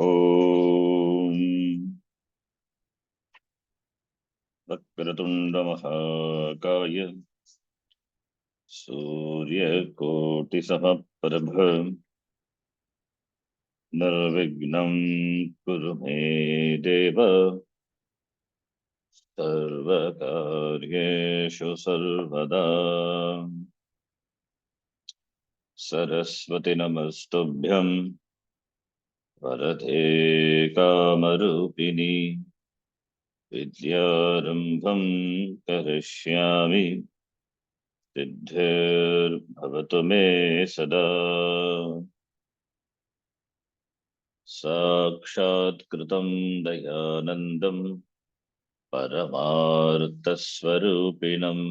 ओम वक्रतुंड महाकाय सूर्यकोटिसमप्रभ निर्विघ्नं कुरु मे देव सर्वकार्येषु सर्वदा। सरस्वती नमस्तुभ्यं वरदे कामरूपिणी विद्यारम्भं करिष्यामि सिद्धिर्भवतु मे सदा। साक्षात्कृतं दयानन्दं परमार्थस्वरूपिणं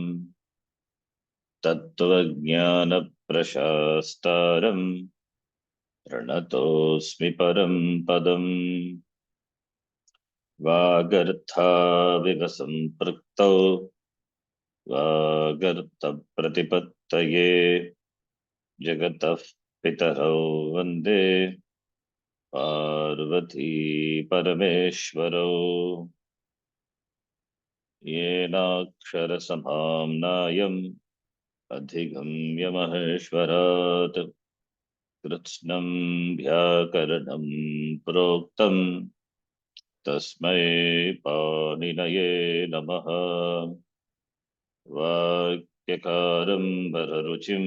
तत्त्वज्ञानप्रशास्तारं प्रणतोऽस्मि परं पदम्। वागर्थाविव सम्पृक्तौ वागर्थप्रतिपत्तये जगतः पितरौ वन्दे पार्वती परमेश्वरौ। येनाक्षरसमाम्नायम् अधिगम्य महेश्वरात् कृत्स्नं व्याकरणं प्रोक्तम् तस्मै पाणिनये नमः। वाक्यकारं वररुचिं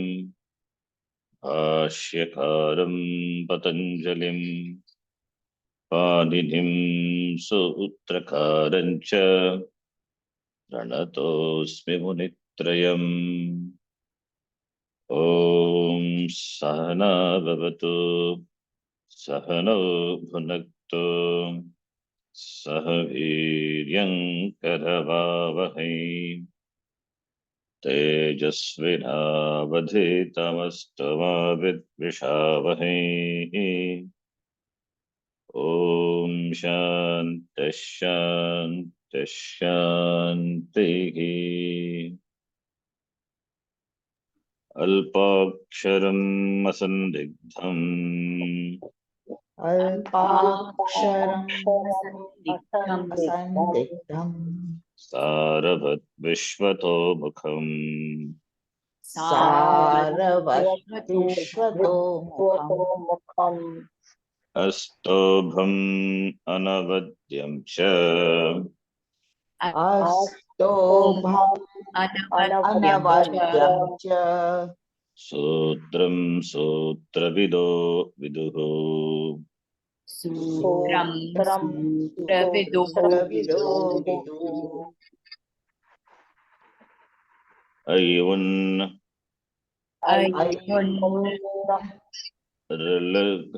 भाष्यकारं पतञ्जलिं पाणिनिं सूत्रकारं च प्रणतोऽस्मि मुनित्रयम्। ॐ सहना भवतु सहनौ भुनक्तु सह वीर्यं करवावहै तेजस्विनावधीतमस्तु मा विद्विषावहै। ॐ शान्तिः शान्तिः शान्तिः। अल्पाक्षरम् असन्दिग्धम् असन्दिग्धम् सारवद्विश्वतोमुखम् सारवद्विश्वतोमुखम् अस्तोभम् अनवद्यं च अस्तोभम् अनवद्यं च सूत्रं सूत्रविदो विदुः सूत्रं सूत्रविदो विदुः। अयुन् ऋलृग्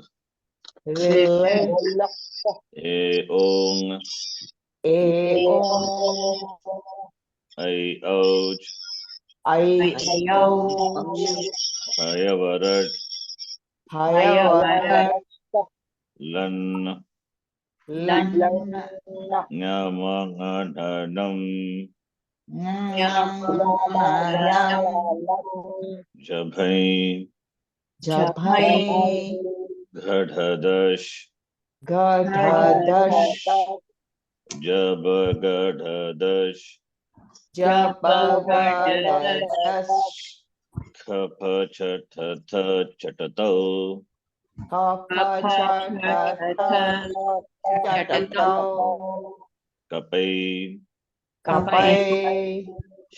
एओङ् ऐऔच् हयवरट् लन् ञमङणनम् जभै घढदश् जबगढदश् खपछठथ चटतौ कपै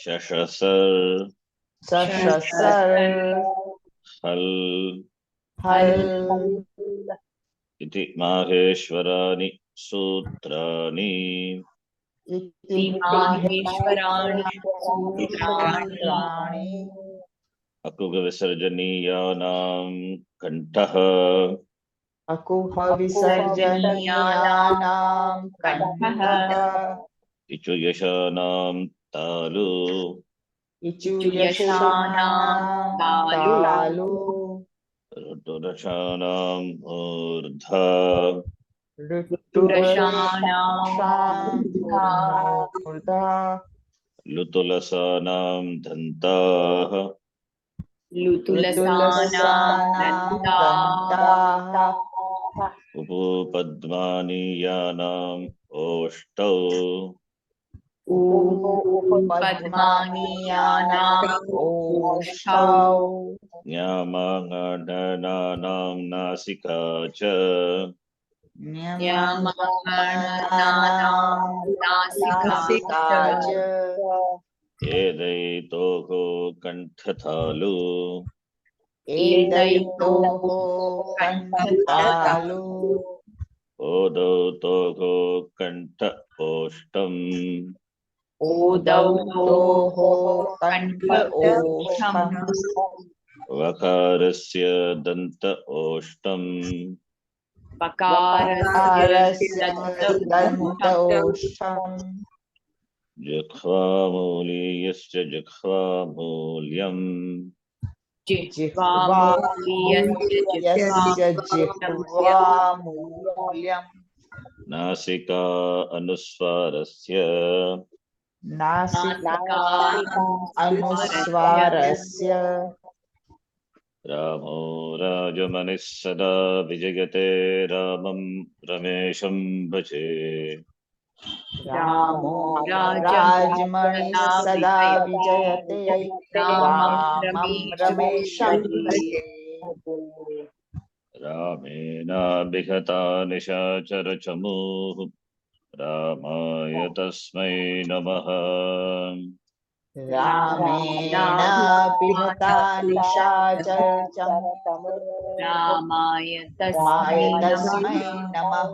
शशसर् हल् इति माहेश्वराणि सूत्राणि अकुगविसर्जनीयानां कण्ठः अकुहविसर्जनीयानां कण्ठः इचुयशानां तालु तालु ऋतुरशानां मूर्धा लुतुलसानां दन्ताः दन्ताः उपपद्मानीयानाम् ओष्टौ उपपद्मानीयानाम् ओष्ठौ न्यामाङ्गणानां नासिका च न्यमाङ्गणानाम् नासिका च एदैतोः कण्ठतालु एतयोः कण्ठतालु ओदौ तोः कण्ठ ओष्टम् ओदौतोः कण्ठ ओष्ठम् वकारस्य दन्त ओष्टम् वकारस्य दन्त ओष्ठम् जिह्वामूलीयस्य जिह्वामूल्यम् जिह्वामूलीयस्य जिह्वामूल्यम् नासिका अनुस्वारस्य नासिका अनुस्वारस्य रामो राजमनिः सदा विजयते रामं रमेशं भजे रामो राजमणिः सदा विजयते रामं रमेशं भजे रामेणाभिहता निशाचरचमूः रामाय तस्मै नमः रामेण विहता निशाचरचमूः रामाय तस्मै नमः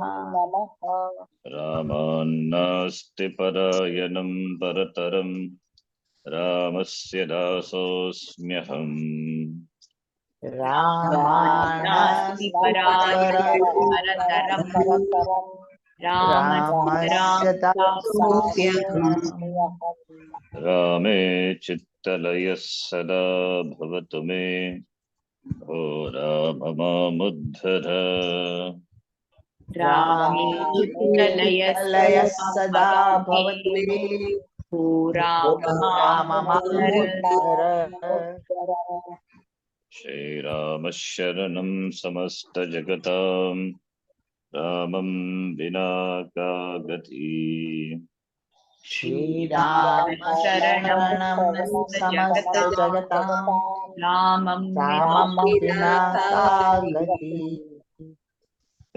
रामान्नास्ति परायणं परतरं रामस्य दासोऽस्म्यहम् रामानास्ति परतरं रामस्य दासोऽस्म्यहम् रामे चित्तलयः सदा भवतु मे भो राम मामुद्धर रामे चित्तलयः सदा भवतु मे राम मामुद्धर श्रीराम शरणं समस्तजगतां रामं विना का गति श्रीराम शरणं समस्तजगतां रामं विना का गति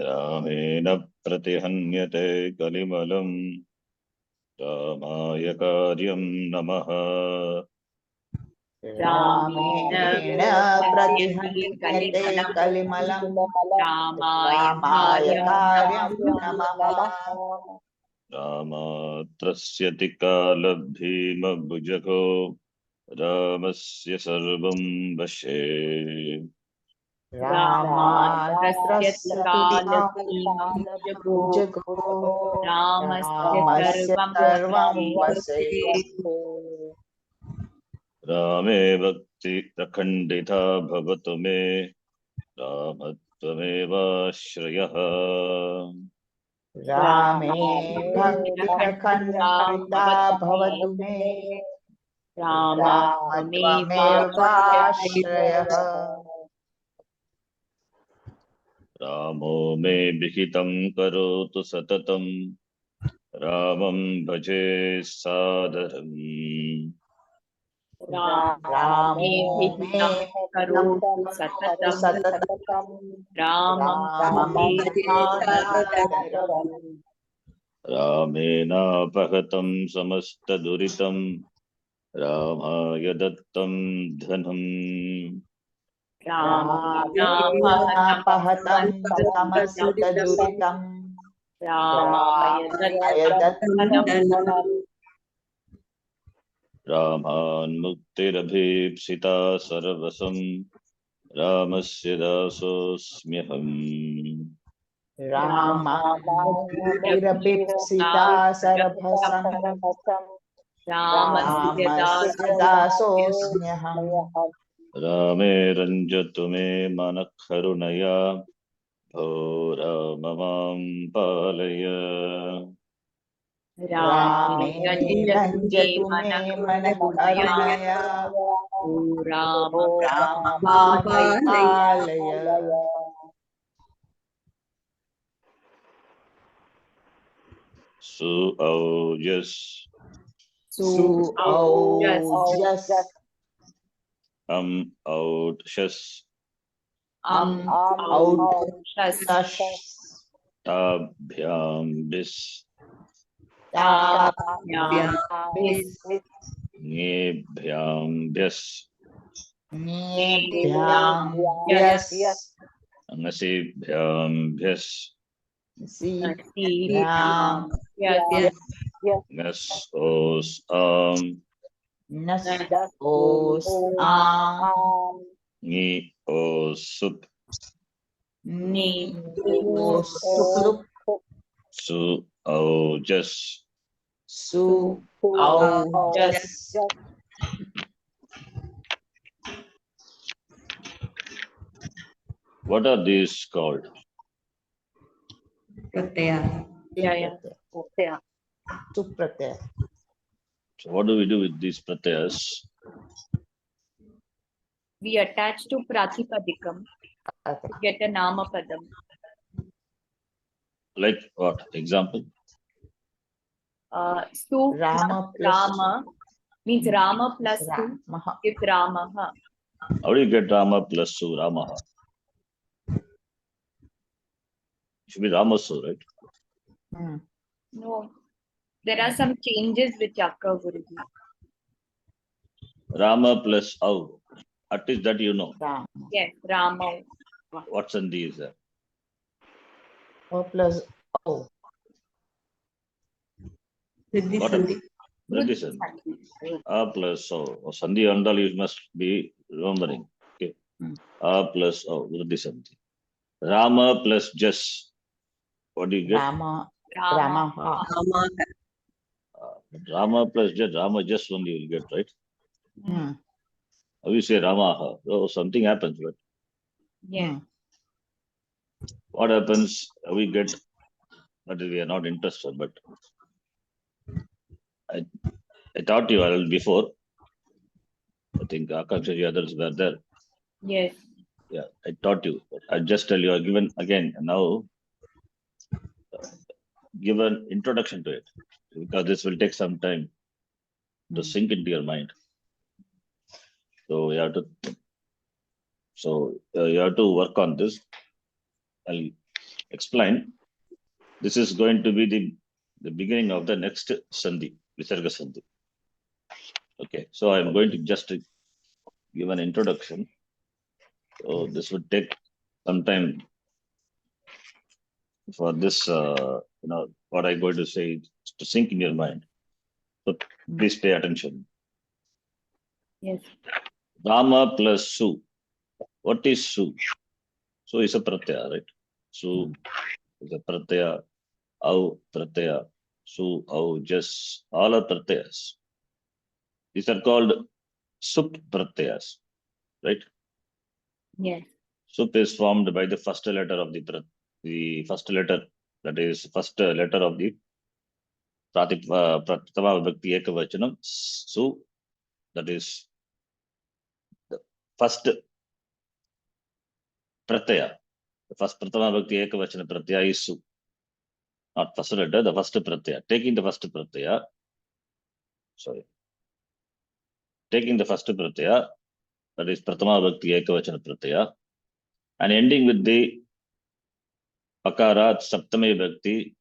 रामेण प्रतिहन्यते कलिमलं रामाय कार्यं नमः रामेण प्रतिहन्यते कलिमलं रामाय कार्यं नमः रामात्रस्यति कालभीमभुजगो रामस्य सर्वं वशे रामात्रस्यति कालभीमभुजगो रामस्य सर्वं वशे रामे भक्ति प्रखण्डिता भवतु मे रामत्वमेवाश्रयः रामे भक्तिप्रखण्डिता भवतु मे रामत्वमेवाश्रयः रामो मे विहितं करोतु सततं रामं भजे सादरम् रामो मे करोतु सततं रामं भजे सादरम् रामेणापहतं समस्तदुरितं रामाय दत्तं धनम् रामेणापहतं समस्तदुरितं रामाय दत्तं धनम् रामान्मुक्तिरभीप्सिता सर्वसं रामस्य दासोऽस्म्यहम् रामामुक्तिरभीप्सिता सर्वसं रामस्य दासोऽस्म्यहम् रामे रञ्जतु मे मनः करुणया भो राम मां पालय रामे रञ्जतु मे मनः करुणया राम मां पालय Su au jas. Su au jas. Out shas. Out shash. Tabhyam bis. Tabhyam bis. Nebhyam bis. Nebhyam byas. Nasibhyam bis. Sibhyam byas. Nas os Nas os am. Ni os sup. Ni os sup. Su au jas. Su au jas. What are these called? Pratyaya. Supratyaya. So what do we do with these pratyas? We attach to Pratipadikam to get a Namapadam. Like what? Example? Su Rama plus Rama means Rama plus Su Ramaha. is Ramaha. How do you get Rama plus Su, Ramaha? It should be Ramasu, right? Hmm. No, there are some changes which occur, Guruji. Rama plus Au. At least that you know. Rama. Yes, Rama. What sandhi is there? O plus O. Riddhi What Sandhi. Riddhi sandhi. A plus O. Or sandhi andal you must be remembering. Okay. A plus O. Riddhi sandhi. Rama plus Jas. What do you get? Rama. Rama. Ramaha. Rama. Rama plus Jas. Rama Jas only you will get, right? Hmm. How you say Ramaha? Oh, something happens, right? Yes. What happens? We get, but we are not interested. But I taught you all before. I think Akash and the others were there. Yes. Yeah, I taught you. I just tell you, I given again now. Give an introduction to it because this will take some time to sink into your mind. So you have to. So you have to work on this. I'll explain. This is going to be the beginning of the next sandhi, Visarga sandhi. Okay, so I'm going to just give an introduction. So this would take some time for this, what I'm going to say to sink in your mind. So please pay attention. Yes. Rama plus Su. What is Su? Su is a pratyaya, right? Su is a pratyaya. Au pratyaya. Su, au, jas. All are pratyayas. These are called sup pratyayas, right? Yes. Sup is formed by the first letter of the first letter, that is first letter of the Pratama Vibhakti Ekavachanam. Su, that is the first pratyaya. The first Pratama Vibhakti Ekavachana pratyaya is Su. Not first letter, the first pratyaya. Taking the first pratyaya, taking the first pratyaya, that is Pratama Vibhakti Ekavachana pratyaya, and ending with the Pakara Saptami Vibhakti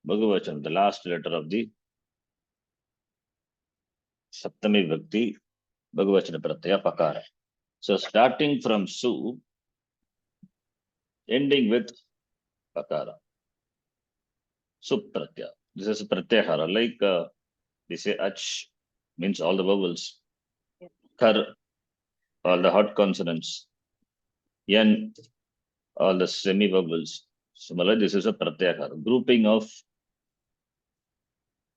Bhagavachan, the last letter of the Saptami Vibhakti Bhagavachana pratyaya Pakara. So starting from Su, ending with Pakara. Supratyaya. This is Pratyahara. Like they say Ach means all the vowels. Kar, all the hot consonants. Yan, all the semi vowels. Similarly, this is a Pratyahara. Grouping of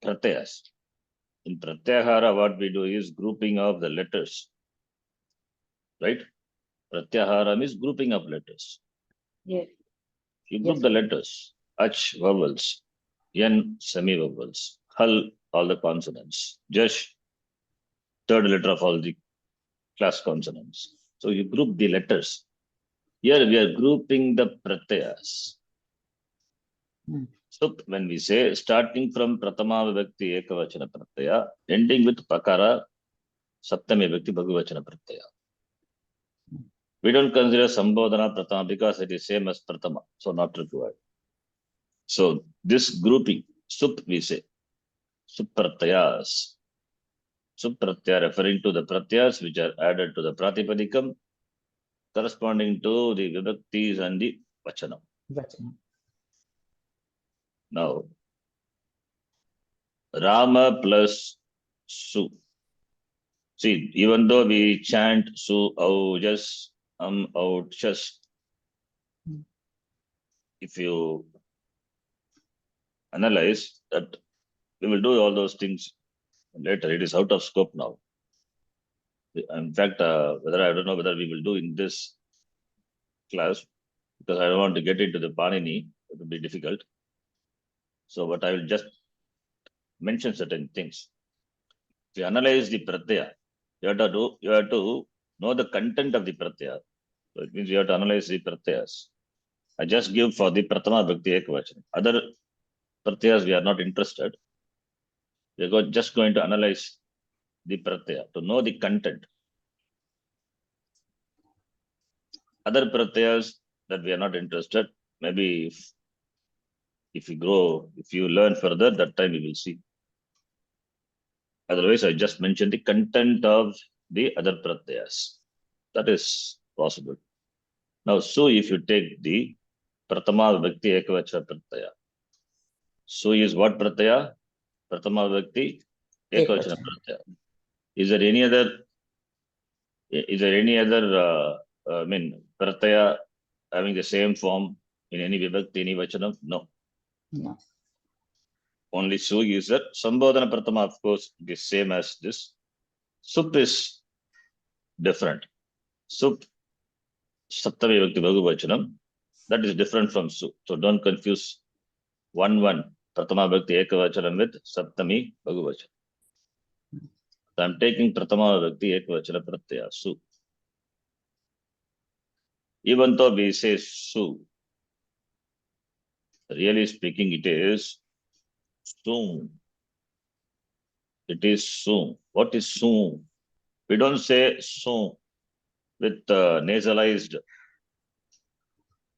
Pratyayas. In Pratyahara, what we do is grouping of the letters. Right? Pratyahara means grouping of letters. Yes. You group the letters. Ach, vowels. Yan, semi vowels. Hal, all the consonants. Jash, third letter of all the class consonants. So you group the letters. Here we are grouping the pratyayas. Sup, when we say starting from Pratama Vibhakti Ekavachana Pratyaya, ending with Pakara Saptami Vibhakti Bhagavachana Pratyaya. We don't consider Sambodhana Pratama because it is same as Pratama, so not required. So this grouping, Sup we say, Sup Pratyayas. Sup Pratyaya referring to the Pratyayas which are added to the Pratipadikam corresponding to the Vibhaktis and the Vachanam. Vachanam. Now, Rama plus Su. See, even though we chant Su, Aujas, Auchas, if you analyze that, we will do all those things later. It is out of scope now. In fact, I don't know whether we will do in this class because I don't want to get into the Panini. It will be difficult. So, but I will just mention certain things. If you analyze the pratyaya, you have to know the content of the pratyaya. So it means you have to analyze the pratyayas. I just give for the Pratama Bhakti Ekavachana. Other pratyayas we are not interested. We are just going to analyze the pratyaya to know the content. Other pratyayas that we are not interested, maybe if you grow, if you learn further, that time we will see. Otherwise, I just mentioned the content of the other pratyayas. That is possible. Now, so if you take the Pratama Vibhakti Ekavachana Pratyaya. So is what Pratyaya? Pratama Vibhakti Ekavachana Pratyaya. Is there any other Pratyaya having the same form in any Vibhakti, any Vachanam? No. No. Only Su is that. Sambodhana Pratama, of course, it is same as this. Sup is different. Sup, Saptami Vibhakti Bhagavachanam, that is different from Su. So don't confuse 1-1 Pratama Bhakti Ekavachanam with Saptami Bhagavachanam. So I'm taking Pratama Bhakti Ekavachana Pratyaya, Su. Even though we say Su, really speaking, it is Soon. It is Soon. What is Soon? We don't say Soon with nasalized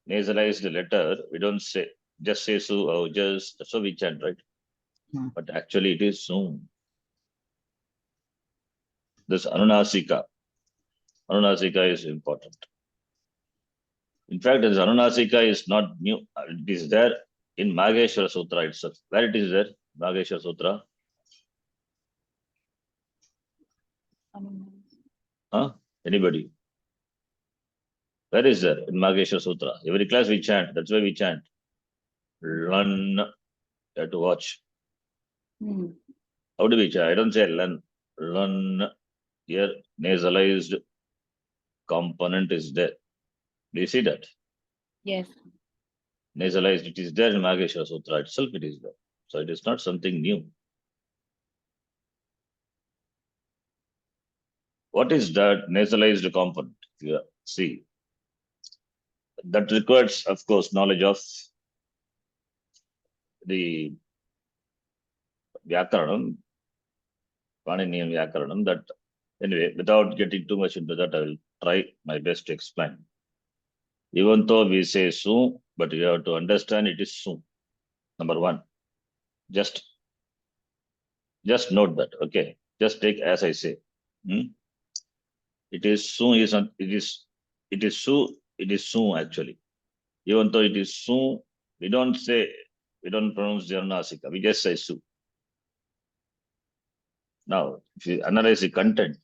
letter. We don't say, just say Su or just, so we chant, right? But actually it is Soon. This Anunasika is important. In fact, this Anunasika is not new. It is there in Mageshwara Sutra itself. Where it is there? Mageshwara Sutra. Huh? Anybody? Where is there in Mageshwara Sutra? Every class we chant. That's why we chant. Learn. You have to watch. How do we chant? I don't say learn. Learn. Here, nasalized component is there. Do you see that? Yes. Nasalized, it is there in Mageshwara Sutra itself. It is there. So it is not something new. What is that nasalized component? If you see, that requires, of course, knowledge of the Vyakaranam, Paninian Vyakaranam. That anyway, without getting too much into that, I will try my best to explain. Even though we say Su, but you have to understand it is Su. Number one, just note that. Okay, just take as I say. It is Su. It is Su actually. Even though it is Su, we don't pronounce the Anunasika. We just say Su. Now, if you analyze the content,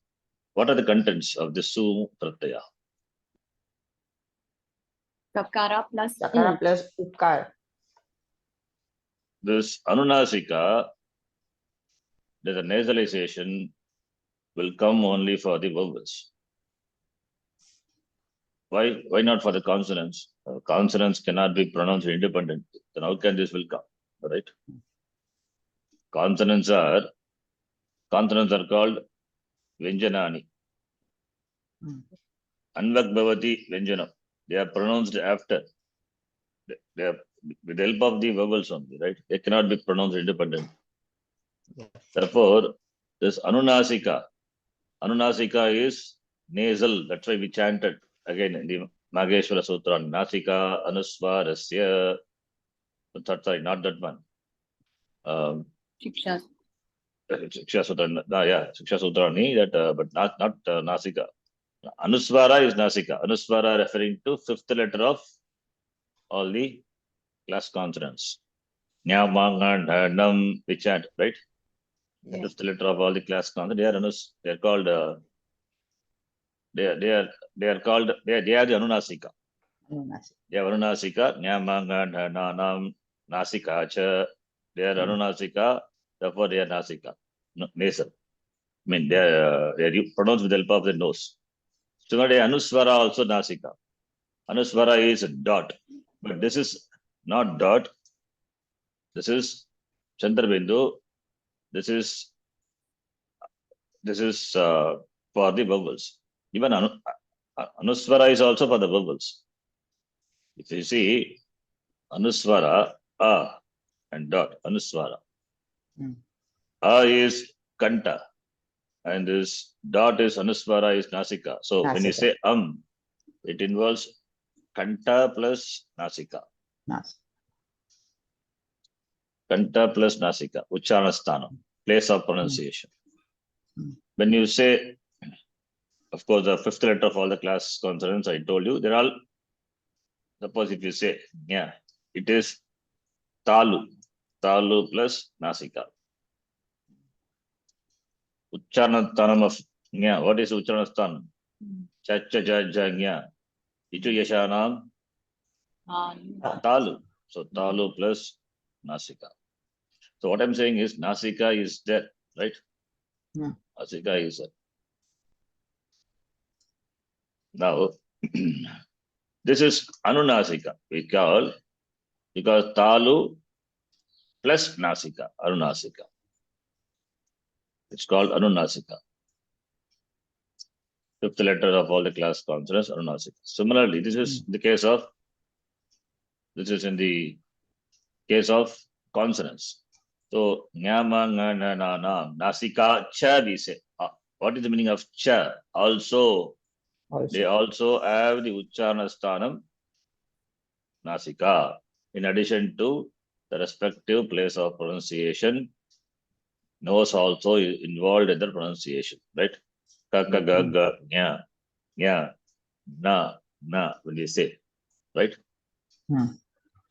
what are the contents of the Su Pratyaya? Kakara plus Sakara plus Ukar. This Anunasika, the nasalization will come only for the vowels. Why not for the consonants? Consonants cannot be pronounced independently. Then how can this will come? Right? Consonants are called Vyanjanani. Anvak Bhavati Vyanjanam. They are pronounced after. They are with the help of the vowels only, right? They cannot be pronounced independent. Yes. Therefore, this Anunasika is nasal. That's why we chanted again in the Mageshwara Sutra, Nasika Anusvarasya. Sorry, not that one. Shiksha. Shiksha Sutra, Shiksha Sutrani, that, but not Nasika. Anuswara is Nasika. Anuswara referring to fifth letter of all the class consonants. Nya, mang, and nam, we chant, right? Yes. Fifth letter of all the class consonants. They are called. They are called. They are the Anunasika. Anunasika. They are Anunasika. Nya, mang, and nam, Nasika cha. They are Anunasika. Therefore, they are Nasika. Nasal. I mean, they are pronounced with the help of the nose. Similarly, Anuswara also Nasika. Anuswara is a dot, but this is not dot. This is Chandrabindu. This is for the vowels. Even Anuswara is also for the vowels. If you see Anuswara, A and dot, Anuswara. A is Kanta, and this dot is Anuswara is Nasika. So when you Nasika. say it involves Kanta plus Nasika. Nasika. Kanta plus Nasika, Uchcharanasthanam, place of pronunciation. When you say, of course, the fifth letter of all the class consonants, I told you, they're all, suppose if you say, yeah, it is Talu plus Nasika. Uchcharanasthanam of, yeah, what is Uchcharanasthanam? Chacha, ja, Itu Yashanam, Talu. So Talu plus Nasika. So what I'm saying is Nasika is there, right? Nasika is there. Now, this is Anunasika. We call because Talu plus Nasika, Anunasika. It's called Anunasika. Fifth letter of all the class consonants, Anunasika. Similarly, this is in the case of consonants. So, Nyama, Ngana, Na, Nasika, Cha, we say. What is the meaning of Cha? They also have the Uchcharanasthanam, Nasika, in addition to the respective place of pronunciation. Nose also is involved in the pronunciation, right? Kaka, ga, ga, nya, na, when you say, right?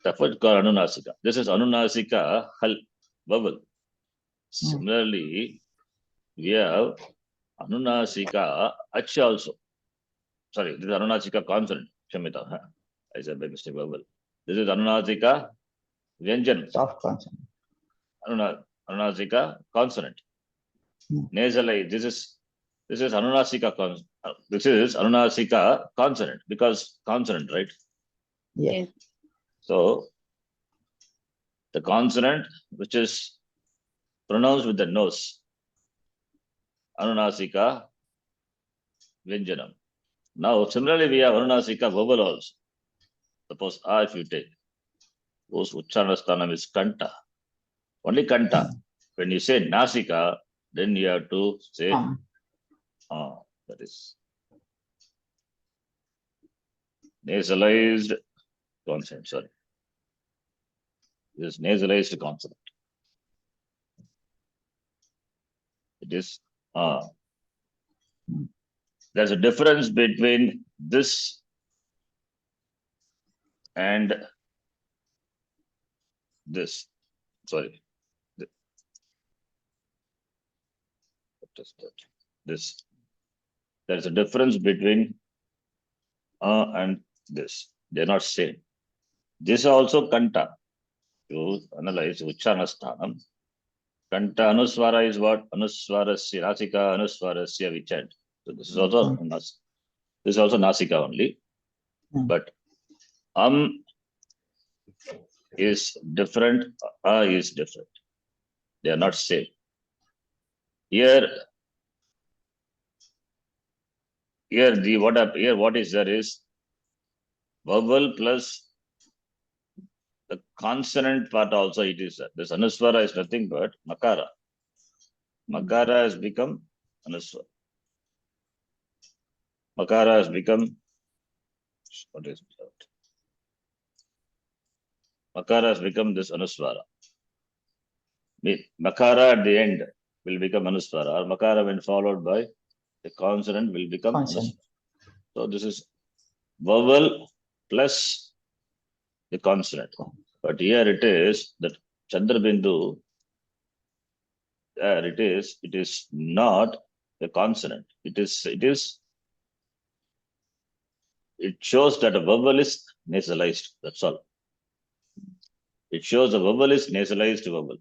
Therefore, it's called Anunasika. This is Anunasika, vowel. Similarly, we have Anunasika, Ach also. Sorry, this is Anunasika consonant. Shamita, I said by mistake vowel. This is Anunasika, Vyanjan. Soft consonant. Anunasika consonant. Nasal. This is Anunasika consonant. This is Anunasika consonant because consonant, right? Yes. So the consonant which is pronounced with the nose, Anunasika Vyanjanam. Now similarly we have Anunasika vowel also. Suppose if you take, whose Uchcharanasthanam is Kanta. Only Kanta. When you say Nasika, then you have to say that is nasalized consonant. Sorry. This is nasalized consonant. It is there's a difference between this and this. Sorry. This. There's a difference between and this. They're not same. This also Kanta. You analyze Uchcharanasthanam. Kanta Anuswara is what? Anuswarasya, Nasika Anuswarasya we chant. So this is also Nasika only. But is different, is different. They are not same. Here what is there is vowel plus the consonant part also it is there. This Anuswara is nothing but Makara. Makara has become Anuswara. Makara has become, what is that? Makara has become this Anuswara. Makara at the end will become Anuswara, or Makara when followed by the consonant will become Consonant. Anuswara. So this is vowel plus the consonant. But here it is that Chandrabindu, there it is not a consonant. It shows that a vowel is nasalized. That's all. It shows a vowel is nasalized vowel.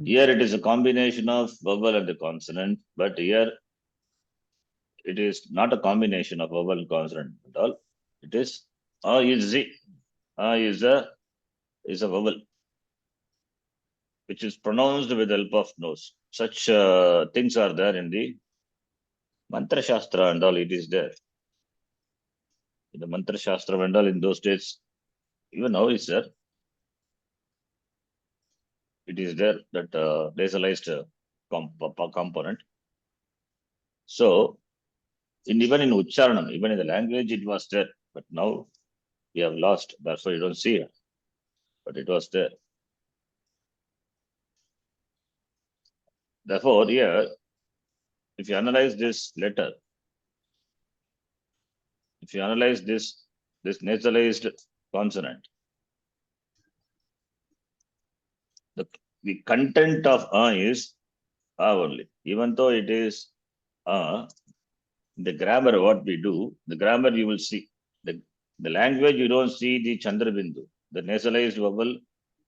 Here it is a combination of vowel and the consonant, but here it is not a combination of vowel and consonant at all. It is is a vowel which is pronounced with the help of nose. Such things are there in the Mantra Shastra and all. It is there in the Mantra Shastra and all. In those days, even now it's there. It is there, that nasalized component. So, even in Ucharanam, even in the language, it was there, but now we have lost. That's why you don't see it. But it was there. Therefore, here, if you analyze this letter, if you analyze this nasalized consonant, the content of is only. Even though it is the grammar, what we do, the grammar you will see. The language, you don't see the Chandrabindu. The nasalized vowel,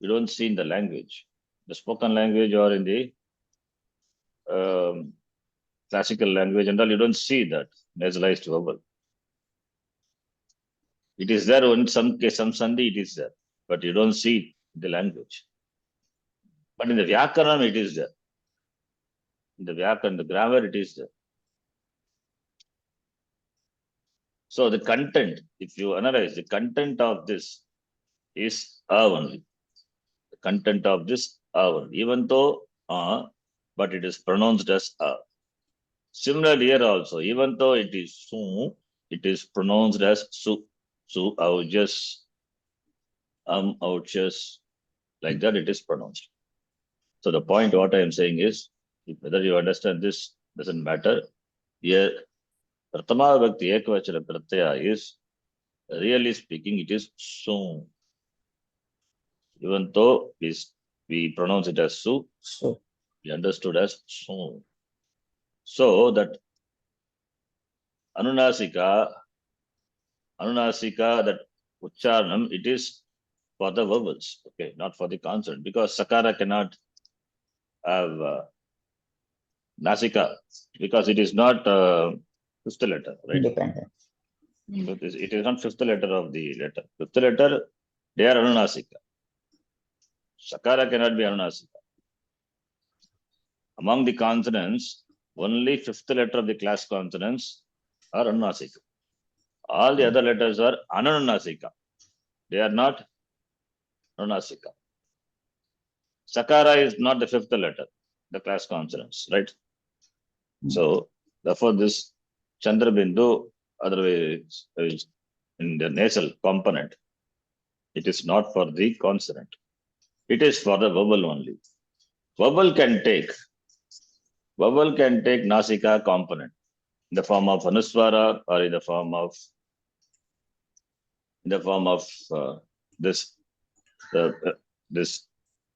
you don't see in the language. The spoken language or in the classical language and all, you don't see that nasalized vowel. It is there in some case, some sandhi, it is there, but you don't see it in the language. But in the Vyakaranam, it is there. In the Vyakaranam, the grammar, it is there. So the content, if you analyze, the content of this is only. The content of this only. Even though but it is pronounced as Similarly here also, even though it is su, it is pronounced as su. Su, ouches, ouches, like that it is pronounced. So the point what I am saying is, whether you understand this doesn't matter. Here, Pratama Bhakti Ekvachana Pratyaya is, really speaking, it is su. Even though we pronounce it as su, we understood as su. So that Anunasika, that Ucharanam, it is for the vowels, okay, not for the consonant, because Sakara cannot have Nasika, because it is not fifth letter, right? Independent. So it is not fifth letter of the letter. Fifth letter, they are Anunasika. Sakara cannot be Anunasika. Among the consonants, only fifth letter of the class consonants are Anunasika. All the other letters are Ananunasika. They are not Anunasika. Sakara is not the fifth letter, the class consonants, right? So, therefore, this Chandrabindu, otherwise, is in the nasal component, it is not for the consonant. It is for the vowel only. Vowel can take Nasika component in the form of Anuswara or in the form of this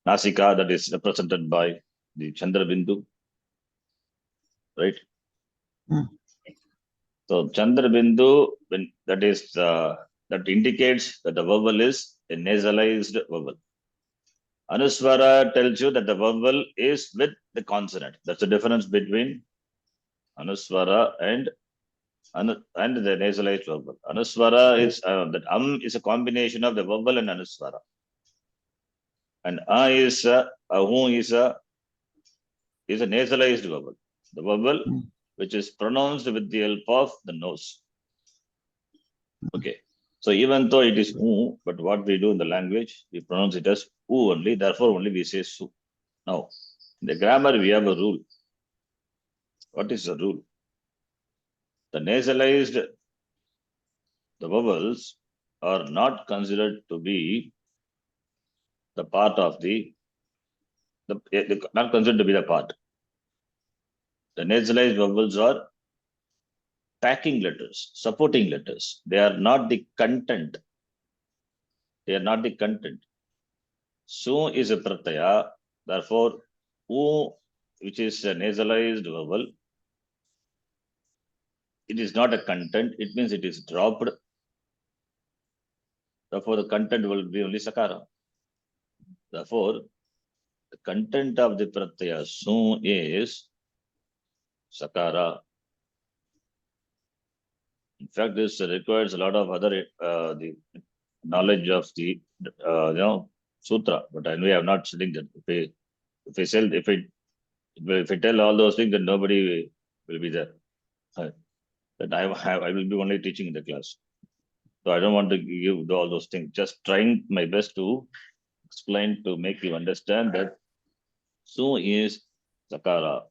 Nasika that is represented by the Chandrabindu, right? So Chandrabindu, when that is that indicates that the vowel is a nasalized vowel. Anuswara tells you that the vowel is with the consonant. That's the difference between Anuswara and the nasalized vowel. Anuswara is that is a combination of the vowel and Anuswara. And is a nasalized vowel. The vowel which is pronounced with the help of the nose. Okay. So even though it is U, but what we do in the language, we pronounce it as U only. Therefore, only we say Su. Now, in the grammar, we have a rule. What is the rule? The nasalized, the vowels are not considered to be the part of not considered to be the part. The nasalized vowels are packing letters, supporting letters. They are not the content. They are not the content. Su is a pratyaya. Therefore, U, which is a nasalized vowel, it is not a content. It means it is dropped. Therefore, the content will be only sakara. Therefore, the content of the pratyaya Su is sakara. In fact, this requires a lot of other the knowledge of the sutra. But we have not studied that. If I tell all those things, then nobody will be there. That I will be only teaching in the class. So I don't want to give all those things. Just trying my best to explain to make you understand that Su is sakara.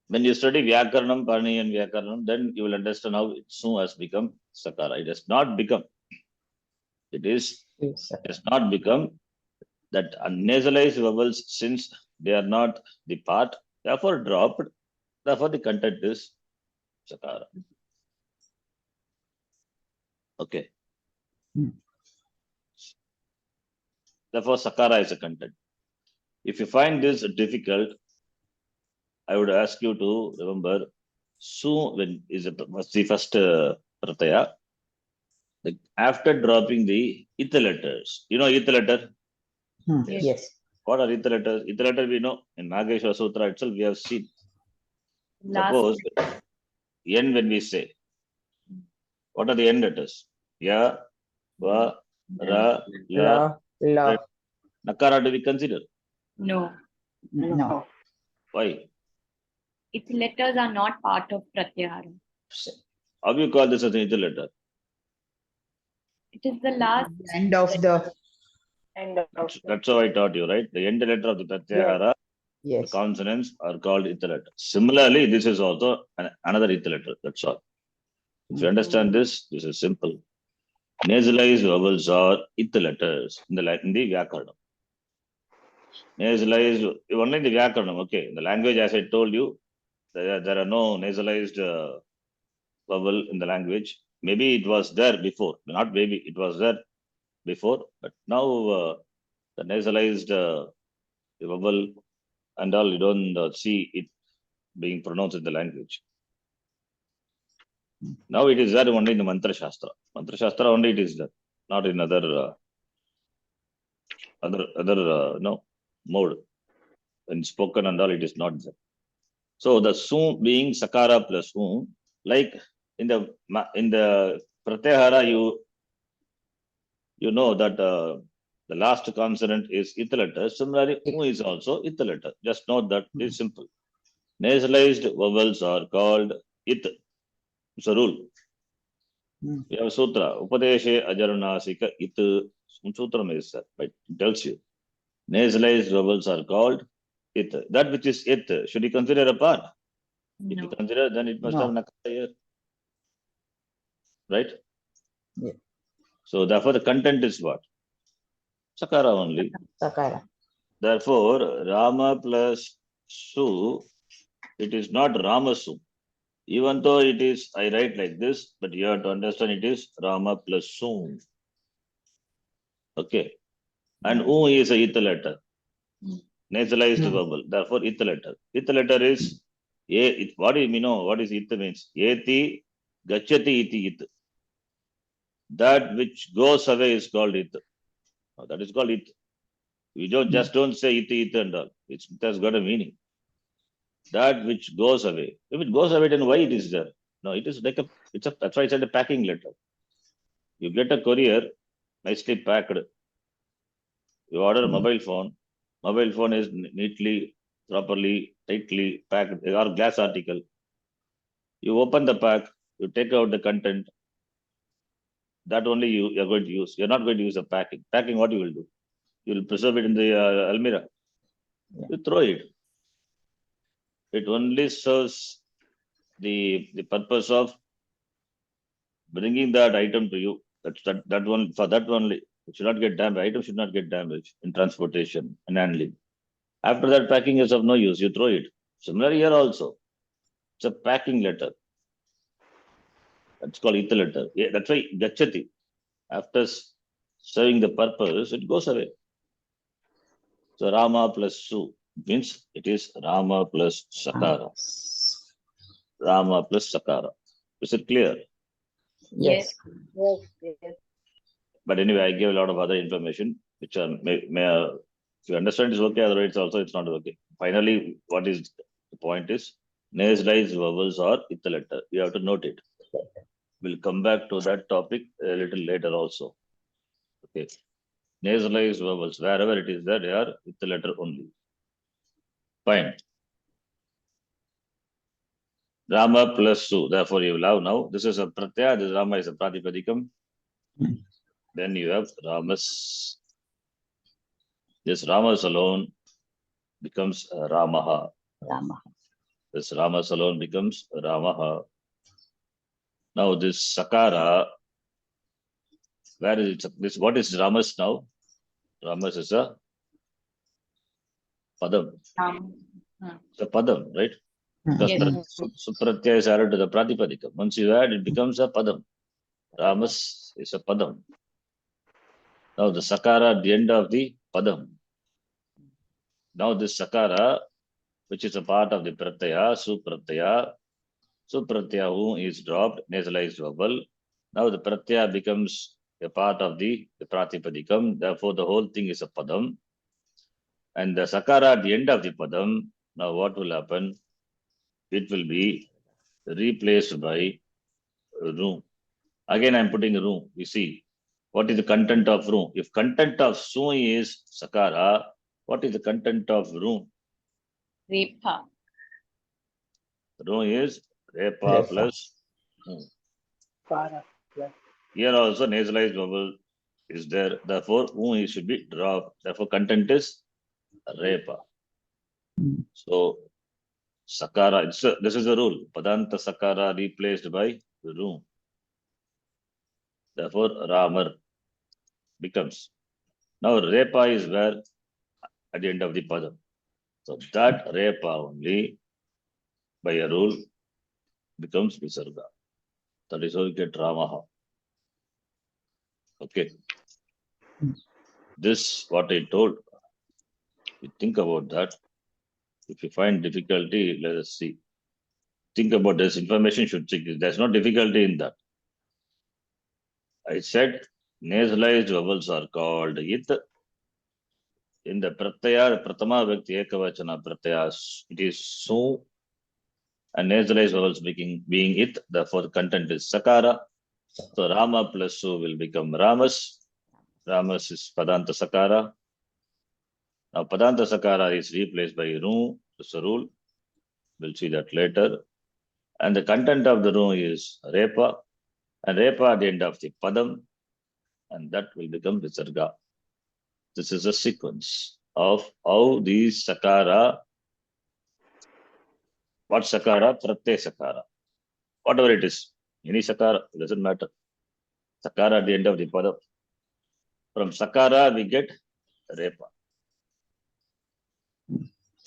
When you study Vyakaranam, Parni and Vyakaranam, then you will understand how Su has become sakara. It has not become. It is Yes, sir. has not become that nasalized vowels, since they are not the part, therefore dropped. Therefore, the content is sakara. Okay. Therefore, sakara is a content. If you find this difficult, I would ask you to remember Su when is the first pratyaya. After dropping the ith letters, you know ith letter. Yes. What are ith letters? Ith letter we know in Nageshwara Sutra itself we have seen. Last Suppose N when we say, what are the N letters? Ya, Va, Ra, La. La. Nakara do we consider? no. No. Why? Its letters are not part of pratyahara. How do you call this as an ith letter? It is the last End of the. That's how I taught you, right? The end letter of the pratyahara, the Yes. consonants are called ith letter. Similarly, this is also another ith letter. That's all. If you understand this, this is simple. Nasalized vowels are ith letters in the Vyakaranam. Nasalized, only in the Vyakaranam, okay. In the language, as I told you, there are no nasalized vowel in the language. Maybe it was there before, not maybe, it was there before, but now the nasalized vowel and all, you don't see it being pronounced in the language. Now it is there only in the Mantra Shastra. Mantra Shastra only it is there, not in other mode. When spoken and all, it is not there. So the Su being Sakara plus U, like in the Pratyahara, you know that the last consonant is ith letter. Similarly, U is also ith letter. Just note that it is simple. Nasalized vowels are called ith. It's a rule. We have a sutra. Upadeshe ajarunasika ith. Sutra is that, right? It tells you. Nasalized vowels are called ith. That which is ith, should you consider a part? If you consider, then it must have nakara here. Right? Yeah. So therefore the content is what? Sakara only. Sakara. Therefore, Rama plus Su, it is not Rama Su. Even though it is, I write like this, but you have to understand it is Rama plus Su. Okay. And U is a ith letter. Nasalized vowel. Therefore, ith letter. Ith letter is, what do you know? What is ith means? Eti, gachati iti ith. That which goes away is called ith. That is called ith. We don't say ith and all. It has got a meaning. That which goes away. If it goes away, then why it is there? No, it is like that's why I said a packing letter. You get a courier, nicely packed. You order a mobile phone. Mobile phone is neatly, properly, tightly packed, or glass article. You open the pack, you take out the content, that only you are going to use. You're not going to use a packing. Packing, what you will do? You will preserve it in the almirah. Yeah. You throw it. It only serves the purpose of bringing that item to you. That one, for that only. It should not get damaged. Item should not get damaged in transportation and handling. After that, packing is of no use. You throw it. Similarly here also. It's a packing letter. That's called ita letter. Yeah, that's why gachati. After serving the purpose, it goes away. So Rama plus Su means it is Rama plus Sakara. Rama plus Sakara. Is it clear? Yes. But anyway, I gave a lot of other information, which are if you understand it's okay, otherwise also it's not okay. Finally, what is the point is nasalized vowels are ita letter. You have to note it. We'll come back to that topic a little later also. Okay. Nasalized vowels, wherever it is there, they are ita letter only. Fine. Rama plus Su. Therefore, you will have now. This is a pratyaya. This Rama is a pratipadikam. Then you have Ramas. This Ramas alone becomes Ramaha. Rama. This Ramas alone becomes Ramaha. Now this Sakara, where is it? This what is Ramas now? Ramas is a Padam. It's a Padam, right? Because Yes. Supratyaya is added to the Pratipadikam. Once you add, it becomes a Padam. Ramas is a Padam. Now the Sakara at the end of the Padam. Now this Sakara, which is a part of the Pratyaya, Supratyaya who is dropped, nasalized vowel. Now the Pratyaya becomes a part of the Pratipadikam. Therefore, the whole thing is a Padam. And the Sakara at the end of the Padam, now what will happen? It will be replaced by Ru. Again, I'm putting Ru. You see, what is the content of Ru? If content of Su is Sakara, what is the content of Ru? Repa. Ru is Repa Repa. plus Here also nasalized vowel is there. Therefore, should be dropped. Therefore, content is Repa. So, Sakara, this is the rule. Padanta Sakara replaced by Ru. Therefore, Ramar becomes. Now, Repa is where at the end of the Padam. So, that Repa only by a rule becomes Visarga. That is how you get Ramaha. Okay. This, what I told, you think about that. If you find difficulty, let us see. Think about this information should check. There's no difficulty in that. I said nasalized vowels are called it. In the pratyaya, pratama vyakti ekavachana pratyaya, it is Su, and nasalized vowels being it. Therefore, the content is Sakara. So Rama plus Su will become Ramas. Ramas is Padanta Sakara. Now Padanta Sakara is replaced by Ru. It's a rule. We'll see that later. And the content of the Ru is Repa. And Repa at the end of the Padam. And that will become Visarga. This is a sequence of how these Sakara, what Sakara, Pratyaya Sakara, whatever it is, any Sakara, it doesn't matter. Sakara at the end of the Padam. From Sakara, we get Repa.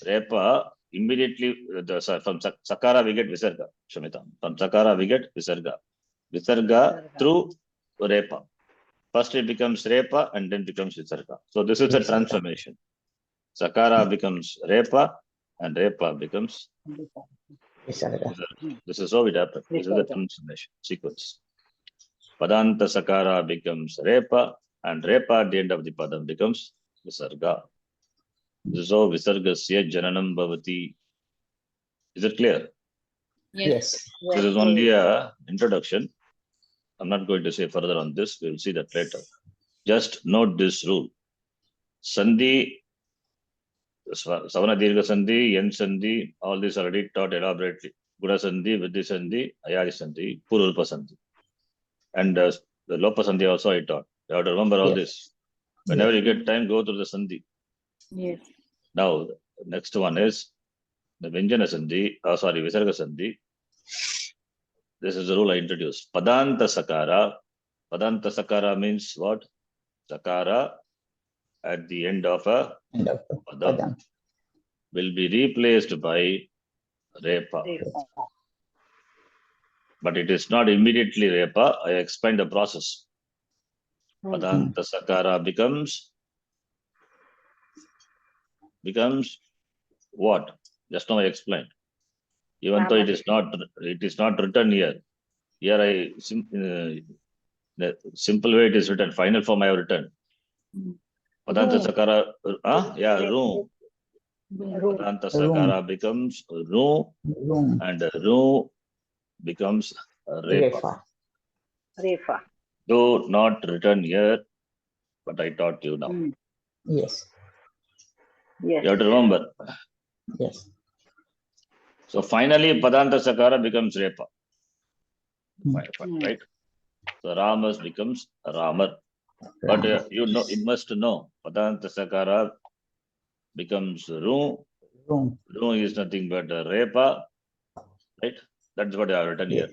Repa, immediately, from Sakara, we get Visarga. Shamitam. From Sakara, we get Visarga. Visarga through Repa. First it becomes Repa and then becomes Visarga. So this is a transformation. Sakara becomes Repa and Repa becomes Visarga. This is how it happens. This is the transformation sequence. Padanta Sakara becomes Repa and Repa at the end of the Padam becomes Visarga. This is how Visargasya Jananam Bhavati. Is it clear? Yes. This is only a introduction. I'm not going to say further on this. We'll see that later. Just note this rule. Sandhi, Savana Dirgha Sandhi, Yen Sandhi, all these are already taught elaborately. Guna Sandhi, Vidhi Sandhi, Ayari Sandhi, Purulpa Sandhi. And The Lopa Sandhi also I taught. You have to remember all Yes. this. Whenever you get time, go through the Sandhi. Yes. Now, the next one is the Vyanjana Sandhi, Visarga Sandhi. This is the rule I introduced. Padanta Sakara. Padanta Sakara means what? Sakara at the end of a End of the padam padam. will be replaced by Repa. But it is not immediately Repa. I explained the process. Padanta Sakara becomes what? Just now I explained. Even though it is not written here. Here the simple way it is written. Final form I have written. Padanta Sakara, room. Padanta Sakara becomes room, Room. and room becomes Repa. Refa. Though not written here, but I taught you now. Yes. You have to remember. Yes. So finally, Padanta Sakara becomes Repa. Right? So Ramas becomes Ramar. But you must know, Padanta Sakara becomes Room. Room. Room is nothing but Repa. Right? That's what I have written here.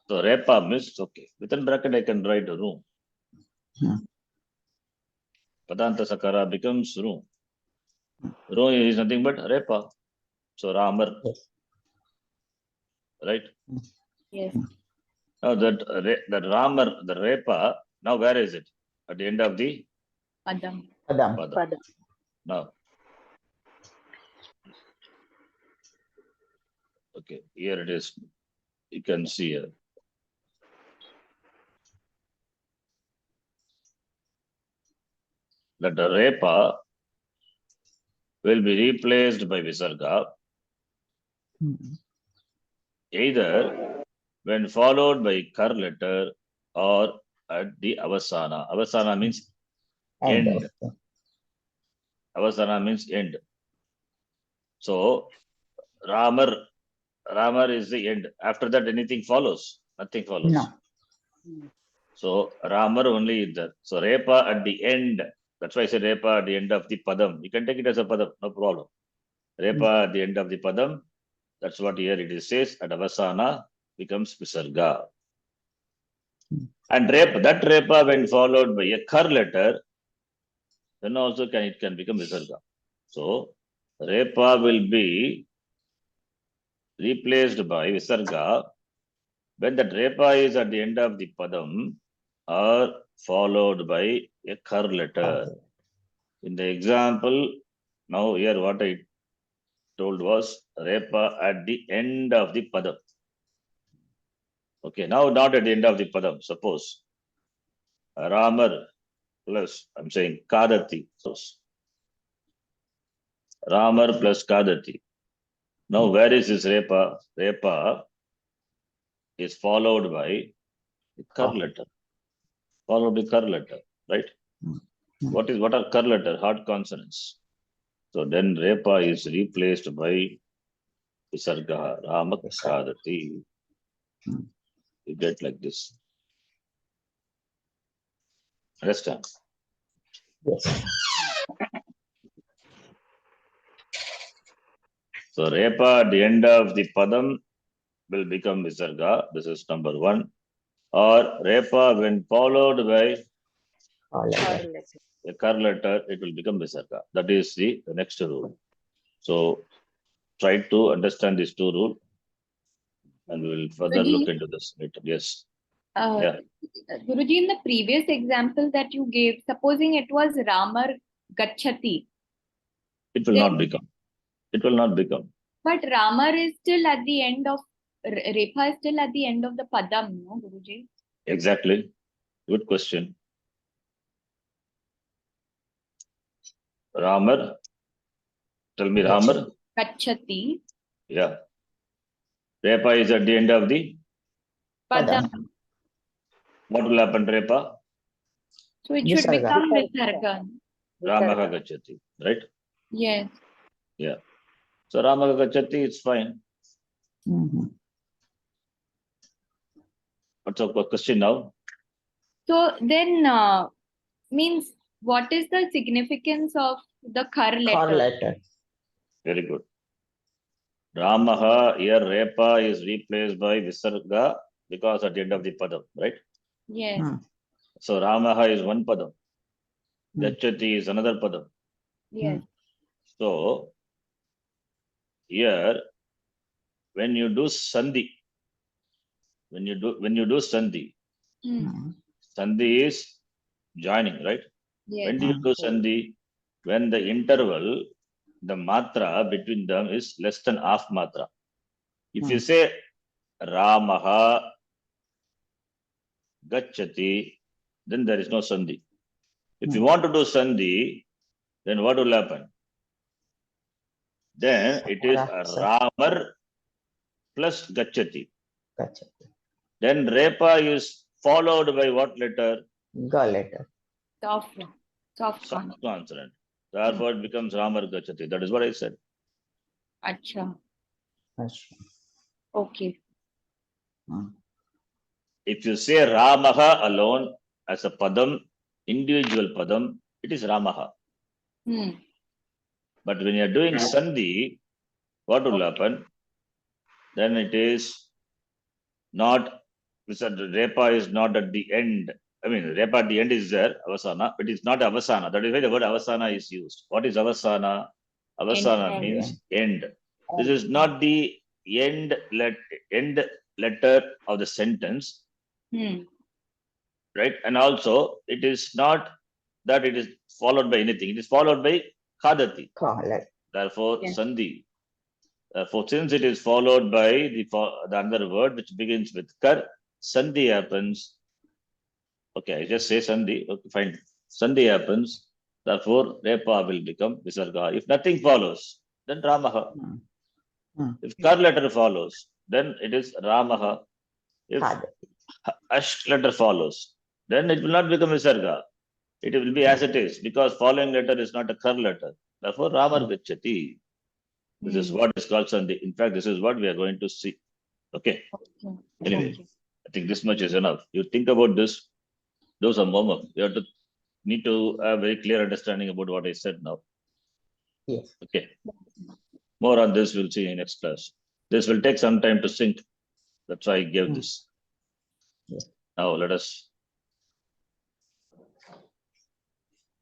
So Repa means, okay. Within bracket, I can write room. Padanta Sakara becomes room. Room is nothing but Repa. So Ramar. Yes. Right? Yes. Now that Ramar, the Repa, now where is it? At the end of the Padam. Padam. Now. Okay, here it is. You can see here. That the Repa will be replaced by Visarga either when followed by Kar letter or at the Avasana. Avasana means end. Avasana means end. So Ramar is the end. After that, anything follows? Nothing follows. No. So Ramar only is there. So Repa at the end. That's why I said Repa at the end of the Padam. You can take it as a Padam, no problem. Repa at the end of the Padam. That's what here it is says. At Avasana becomes Visarga. And that Repa when followed by a Kar letter, then also it can become Visarga. So Repa will be replaced by Visarga when that Repa is at the end of the Padam or followed by a Kar letter. In the example, now here what I told was Repa at the end of the Padam. Okay, now not at the end of the Padam. Suppose Ramar plus, I'm saying Kadati. Ramar plus Kadati. Now where is this Repa? Repa is followed by the Kar letter. Followed by Kar letter, right? What are Kar letter? Hard consonants. So then Repa is replaced by Visarga, Rama Kadati. You get like this. Understand? Yes. So Repa at the end of the Padam will become Visarga. This is number one. Or Repa when followed by a Kar letter, it will become Visarga. That is the next rule. So try to understand these two rules and we will further look into this later. Yes. Guruji, in the previous example that you gave, supposing it was Ramar Gachati. It will not become. It will not become. But Ramar is still at the end of, Repa is still at the end of the Padam, no, Guruji? Exactly. Good question. Ramar. Tell me Ramar. Gachati. Yeah. Repa is at the end of the Padam. What will happen, Repa? So it should become Visarga. Ramaha Gachati, right? Yes. Yeah. So Ramaha Gachati is fine. What's the question now? So then means what is the significance of the Khar Khar letter? letter. Very good. Ramaha, here Repa is replaced by Visarga because at the end of the Padam, right? Yes. Hmm. So Ramaha is one Padam. Hmm. Gacchati is another Padam. Yes. So here, when you do Sandhi, when you do Sandhi, Hmm. Hmm. Sandhi is joining, right? Yes. When do you do Sandhi? When the interval, the matra between them is less than half matra. If you say Ramaha Gacchati, then there is no Sandhi. If you want to do Sandhi, then what will happen? Then it is Ramar plus Gacchati. Gotcha. Then Repa is followed by what letter? Ga letter. Soft one. Soft one. Soft consonant. Therefore, it becomes Ramar Gacchati. That is what I said. Acha. Acha. Okay. Hmm. If you say Ramaha alone as a Padam, individual Padam, it is Ramaha. Hmm. But when you are doing Sandhi, what will happen? Then it is not, Repa is not at the end. I mean, Repa at the end is there, Avasana, but it's not Avasana. That is why the word Avasana is used. What is Avasana? Avasana End. means end. This is not the end letter of the sentence, Hmm. right? And also, it is not that it is followed by anything. It is followed by Khadati. Kha letter. Therefore, Yes. Sandhi. Therefore, since it is followed by the another word which begins with Kar, Sandhi happens. Okay, I just say Sandhi. Okay, fine. Sandhi happens. Therefore, Repa will become Visarga. If nothing follows, then Ramaha. Hmm. Hmm. If Kar letter follows, then it is Ramaha. If Khad. Ash letter follows, then it will not become Visarga. It will be as it is because following letter is not a Kar letter. Therefore, Ramar Gacchati. This is what is called Sandhi. In fact, this is what we are going to see. Okay. Okay. Anyway, Okay. I think this much is enough. You think about this. Those are homework. You have to need to have very clear understanding about what I said now. Yes. Okay. More on this we'll see in next class. This will take some time to sync. That's why I gave this. Yes. Now let us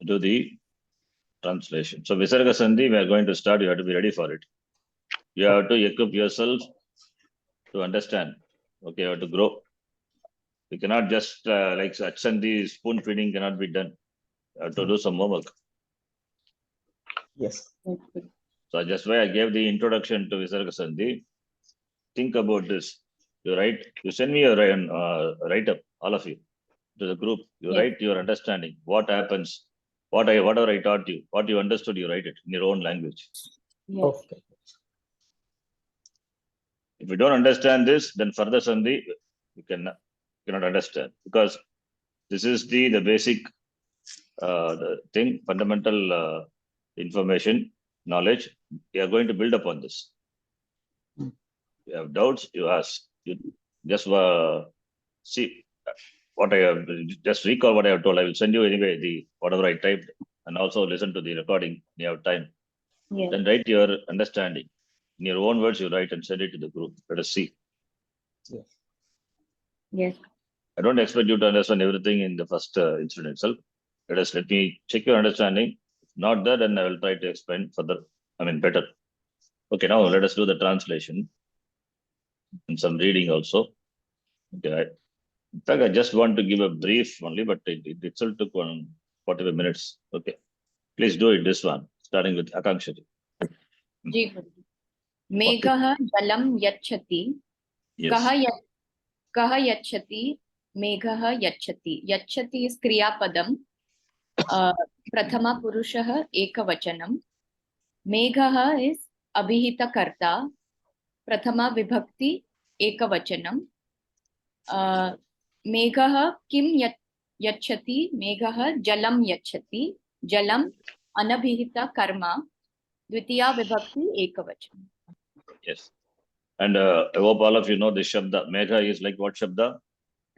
do the translation. So Visarga Sandhi, we are going to start. You have to be ready for it. You have to equip yourself to understand. Okay, you have to grow. You cannot just like Sandhi, spoon feeding cannot be done. You have to do some homework. Yes. So just why I gave the introduction to Visarga Sandhi. Think about this. You send me a write-up, all of you, to the group. You Yes. write your understanding, what happens, whatever I taught you, what you understood, you write it in your own language. Yes. Okay. If you don't understand this, then further Sandhi, you cannot understand because this is the basic the thing, fundamental information, knowledge. We are going to build upon this. Hmm. You have doubts, you ask. You just see what I have, just recall what I have told. I will send you anyway the whatever I typed and also listen to the recording. You have time. Yes. Then write your understanding. In your own words, you write and send it to the group. Let us see. Yes. Yes. I don't expect you to understand everything in the first incident itself. Let me check your understanding. If not that, then I will try to explain further. Better. Okay, now let us do the translation and some reading also. Okay. In fact, I just want to give a brief only, but it itself took 45 minutes. Okay. Please do it, this one, starting with Akanksha. जी गुरुजी मेघः जलं यच्छति Yes. कः यच्छति मेघः यच्छति यच्छति is क्रियापदम प्रथमा पुरुषः एकवचनम मेघः is अभिहितकर्ता प्रथमा विभक्ति एकवचनम मेघः किं यच्छति मेघः जलं यच्छति जलम अनभिहित कर्म द्वितीया विभक्ति एकवचन. Yes. And I hope all of you know this Shabda. Megha is like what Shabda?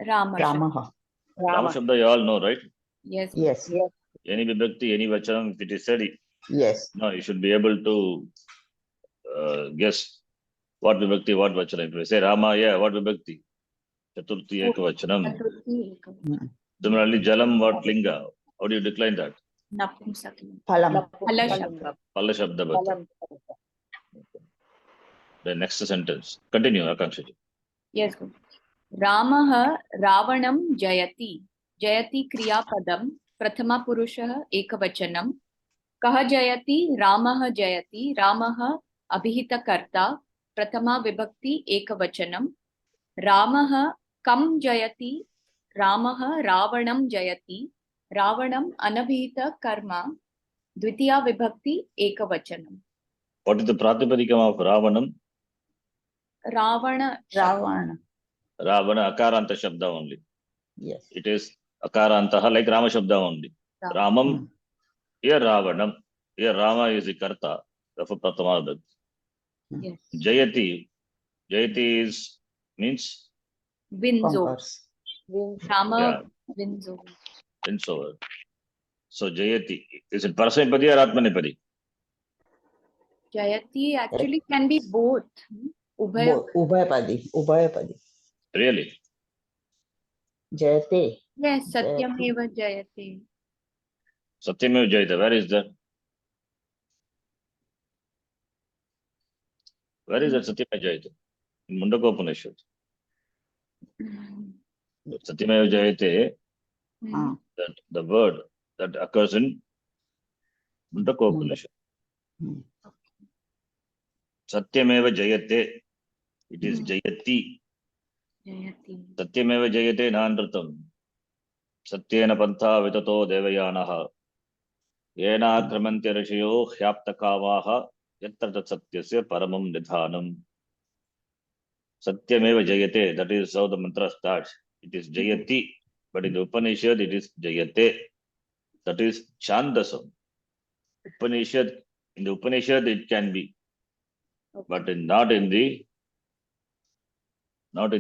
Rama. Ramaha. Rama Shabda, you all know, right? Yes. Yes. Any vibhakti, any vachanam, if it is said, Yes. no, you should be able to guess what vibhakti, what vachanam. If I say Rama, yeah, what vibhakti? Chaturthi ekavachanam. Chaturthi ekavachanam. Similarly, Jalam, what linga? How do you decline that? Napumsakling. Phalam. Phala Shabda. Palla Shabda Bhata. The next sentence. Continue, Akanksha. Yes, Guru. Ramah Ravanam Jayati. Jayati Kriyapadam. Prathama Purushah Ekavachanam. Kah Jayati Ramah Jayati. Ramah Abhihita Karta. Prathama Vibhakti Ekavachanam. Ramah Kam Jayati. Ramah Ravanam Jayati. Ravanam Anabhita Karma. Dvitiya Vibhakti Ekavachanam. What is the Pratipadikam of Ravanam? Ravana. Ravana. Ravana, Akaranta Shabda only. Yes. It is Akarantaha like Rama Shabda only. Ramam, here Ravanam. Here Rama is the Karta. Therefore, Prathama Vibhakti. Yes. Jayati. Jayati is, means, Wins over. Conquers. Rama wins over. wins over. So, Jayati. Is it Parasamipadi or Atmanipadi? Jayati actually can be both. Ubhaya. Ubhayapadi. Ubhayapadi. Really? Jayate. Yes, Satyameva Jayati. Satyameva Jayata. Where is that? Where is that Satyameva Jayata? In Mundakopanishad. Satyameva Jayate, that the word that occurs in Mundakopanishad. Satyameva Jayate. It is Jayati. Jayati. Satyameva Jayate Nandrutam. Satyena Pantha Vitato Devayanaha. Yena Kramantya Rishiyo Hyaptakavaha. Yatra Tat Satyasya Paramam Nidhanam. Satyameva Jayate. That is how the mantra starts. It is Jayati. But in the Upanishad, it is Jayate. That is Chandasam. Upanishad, in the Upanishad, it can be. But not in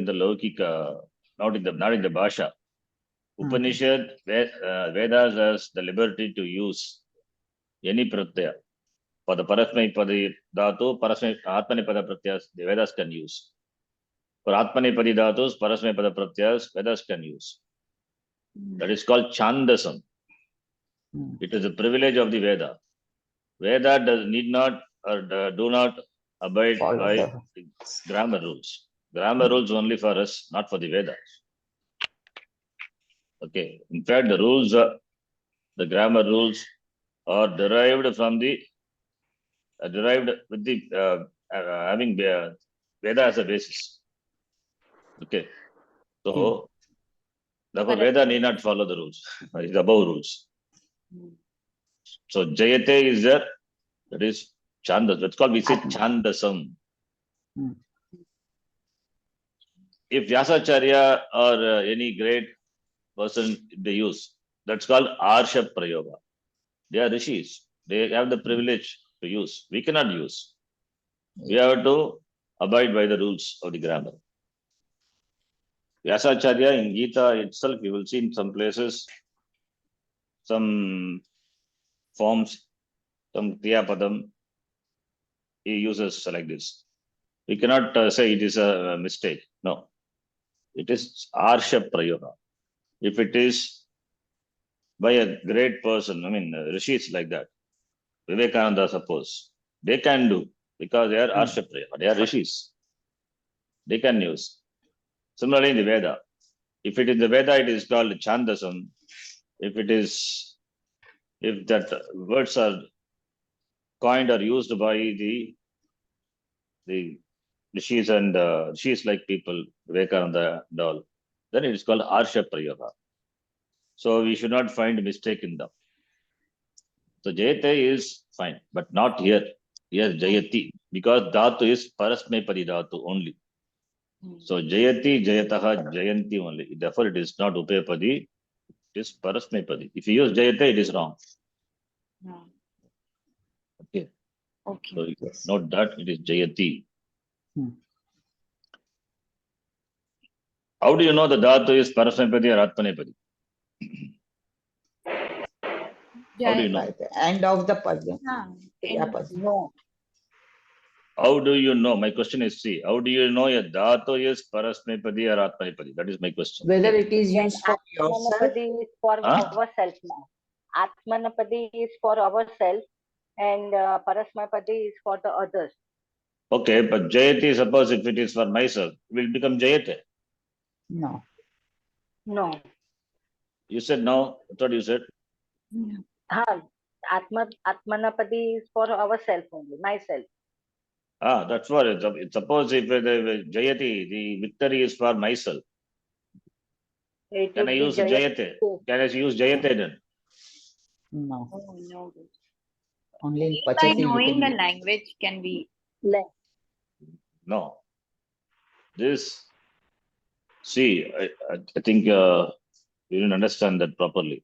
the Laukika, not in the Bhasha. Upanishad, Vedas has the liberty to use any pratyaya. For the Parasmai Dhatu, Atmani Pada Pratyas, the Vedas can use. For Atmani Padi Dhatus, Parasmai Pada Pratyas, Vedas can use. That is called Chandasam. It is a privilege of the Veda. Veda need not or do not abide by grammar rules. Grammar rules only for us, not for the Vedas. Okay. In fact, the rules, the grammar rules are derived from the derived with the having Veda as a basis. Okay. So therefore, Veda need not follow the rules. It's above rules. So Jayate is there. That is Chandas. That's called, we say Chandasam. If Vyasacharya or any great person they use, that's called Arsha Prayoga. They are rishis. They have the privilege to use. We cannot use. We have to abide by the rules of the grammar. Vyasacharya in Gita itself, you will see in some places, some forms, some Kriyapadam, he uses like this. We cannot say it is a mistake. No. It is Arsha Prayoga. If it is by a great person, I mean, rishis like that, Vivekananda, suppose, they can do because they are Arsha Prayoga, they are rishis. They can use. Similarly, in the Veda, if it is the Veda, it is called Chandasam. If that words are coined or used by the rishis and rishis like people, Vivekananda and all, then it is called Arsha Prayoga. So we should not find mistake in them. So Jayate is fine, but not here. Here Jayati, because Dhatu is Parasmepadi Dhatu only. So Jayati, Jayataha, Jayanti only. Therefore, it is not Upepadi, it is Parasmepadi. If you use Jayate, it is wrong. Okay. Okay. So note that it is Jayati. How do you know the Dhatu is Parasmepadi or Atmanepadi? How do you know? By the end of the padya. And Padya. No. How do you know? My question is, see, how do you know a dhatu is parasmepadi or atmanepadi? That is my question. Whether it is Then used for yourself. Atmanapadi is for Huh? ourself now. Atmanapadi is for ourself and Parasmapadi is for the others. Okay, but Jayati, suppose if it is for myself, it will become Jayate. No. No. You said no. That's what you said. Atmanapadi is for ourself only, myself. That's what it. Suppose if the Jayati, the victory is for myself, It can I would be use Jayate? Can I use Jayate then? No. oh, no. Only in Only by Pachati you knowing can the use. language can we. No. This, see, I think you didn't understand that properly.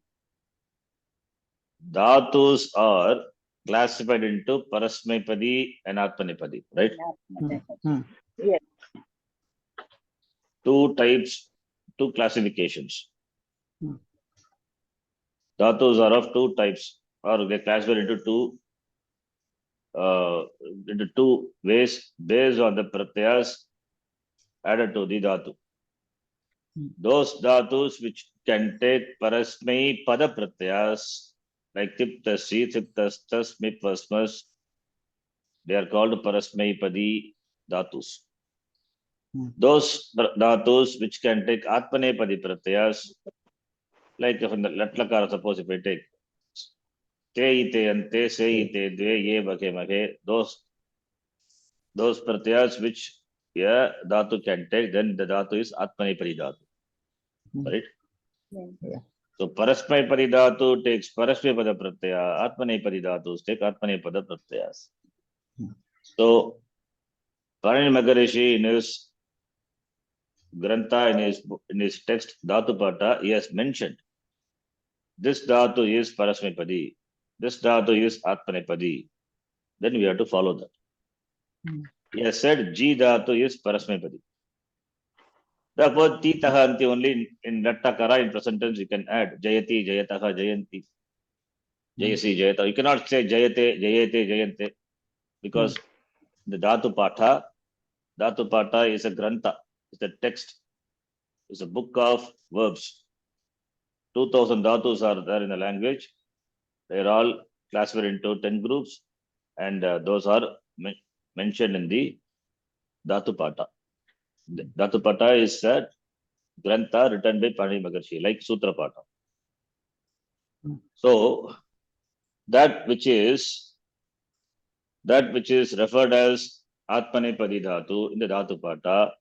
Dhatus are classified into Parasmepadi and Atmanepadi, right? Yes. Two types, two classifications. Hmm. Dhatus are of two types, or they classified into two ways based on the pratyas added to the dhatu. Those dhatus which can take parasmai pada pratyas like tiptasi, tiptastas, mipvasmas, they are called parasmai padi dhatus. Those dhatus which can take atmanepadi pratyas, like from the latlakara, suppose if I take te ite ante, se ite dve, ye bhake maghe, those pratyas which dhatu can take, then the dhatu is atmanepadi dhatu. Right? Yeah. So parasmai dhatu takes parasmai pada pratyaya, atmanepadi dhatus take atmanepada pratyas. So Panini Maharishi in his Grantha, in his text Dhatu Pata, he has mentioned this Dhatu is Parasmipadi, this Dhatu is Atmanepadi. Then we have to follow that. He has said Ji Dhatu is Parasmipadi. Therefore, Ti Tahanti only in Nattakara in present tense you can add Jayati, Jayataha, Jayanti, Jayasi, Jayata. You cannot say Jayate, Jayate, Jayante because the Dhatu Pata is a Grantha, it's a text. It's a book of verbs. 2000 dhatus are there in the language. They are all classified into 10 groups, and those are mentioned in the Dhatu Pata. Dhatu Pata is a grantha written by Panini Maharishi, like Sutra Pata. So that which is referred as Atmanepadi Dhatu in the Dhatu Pata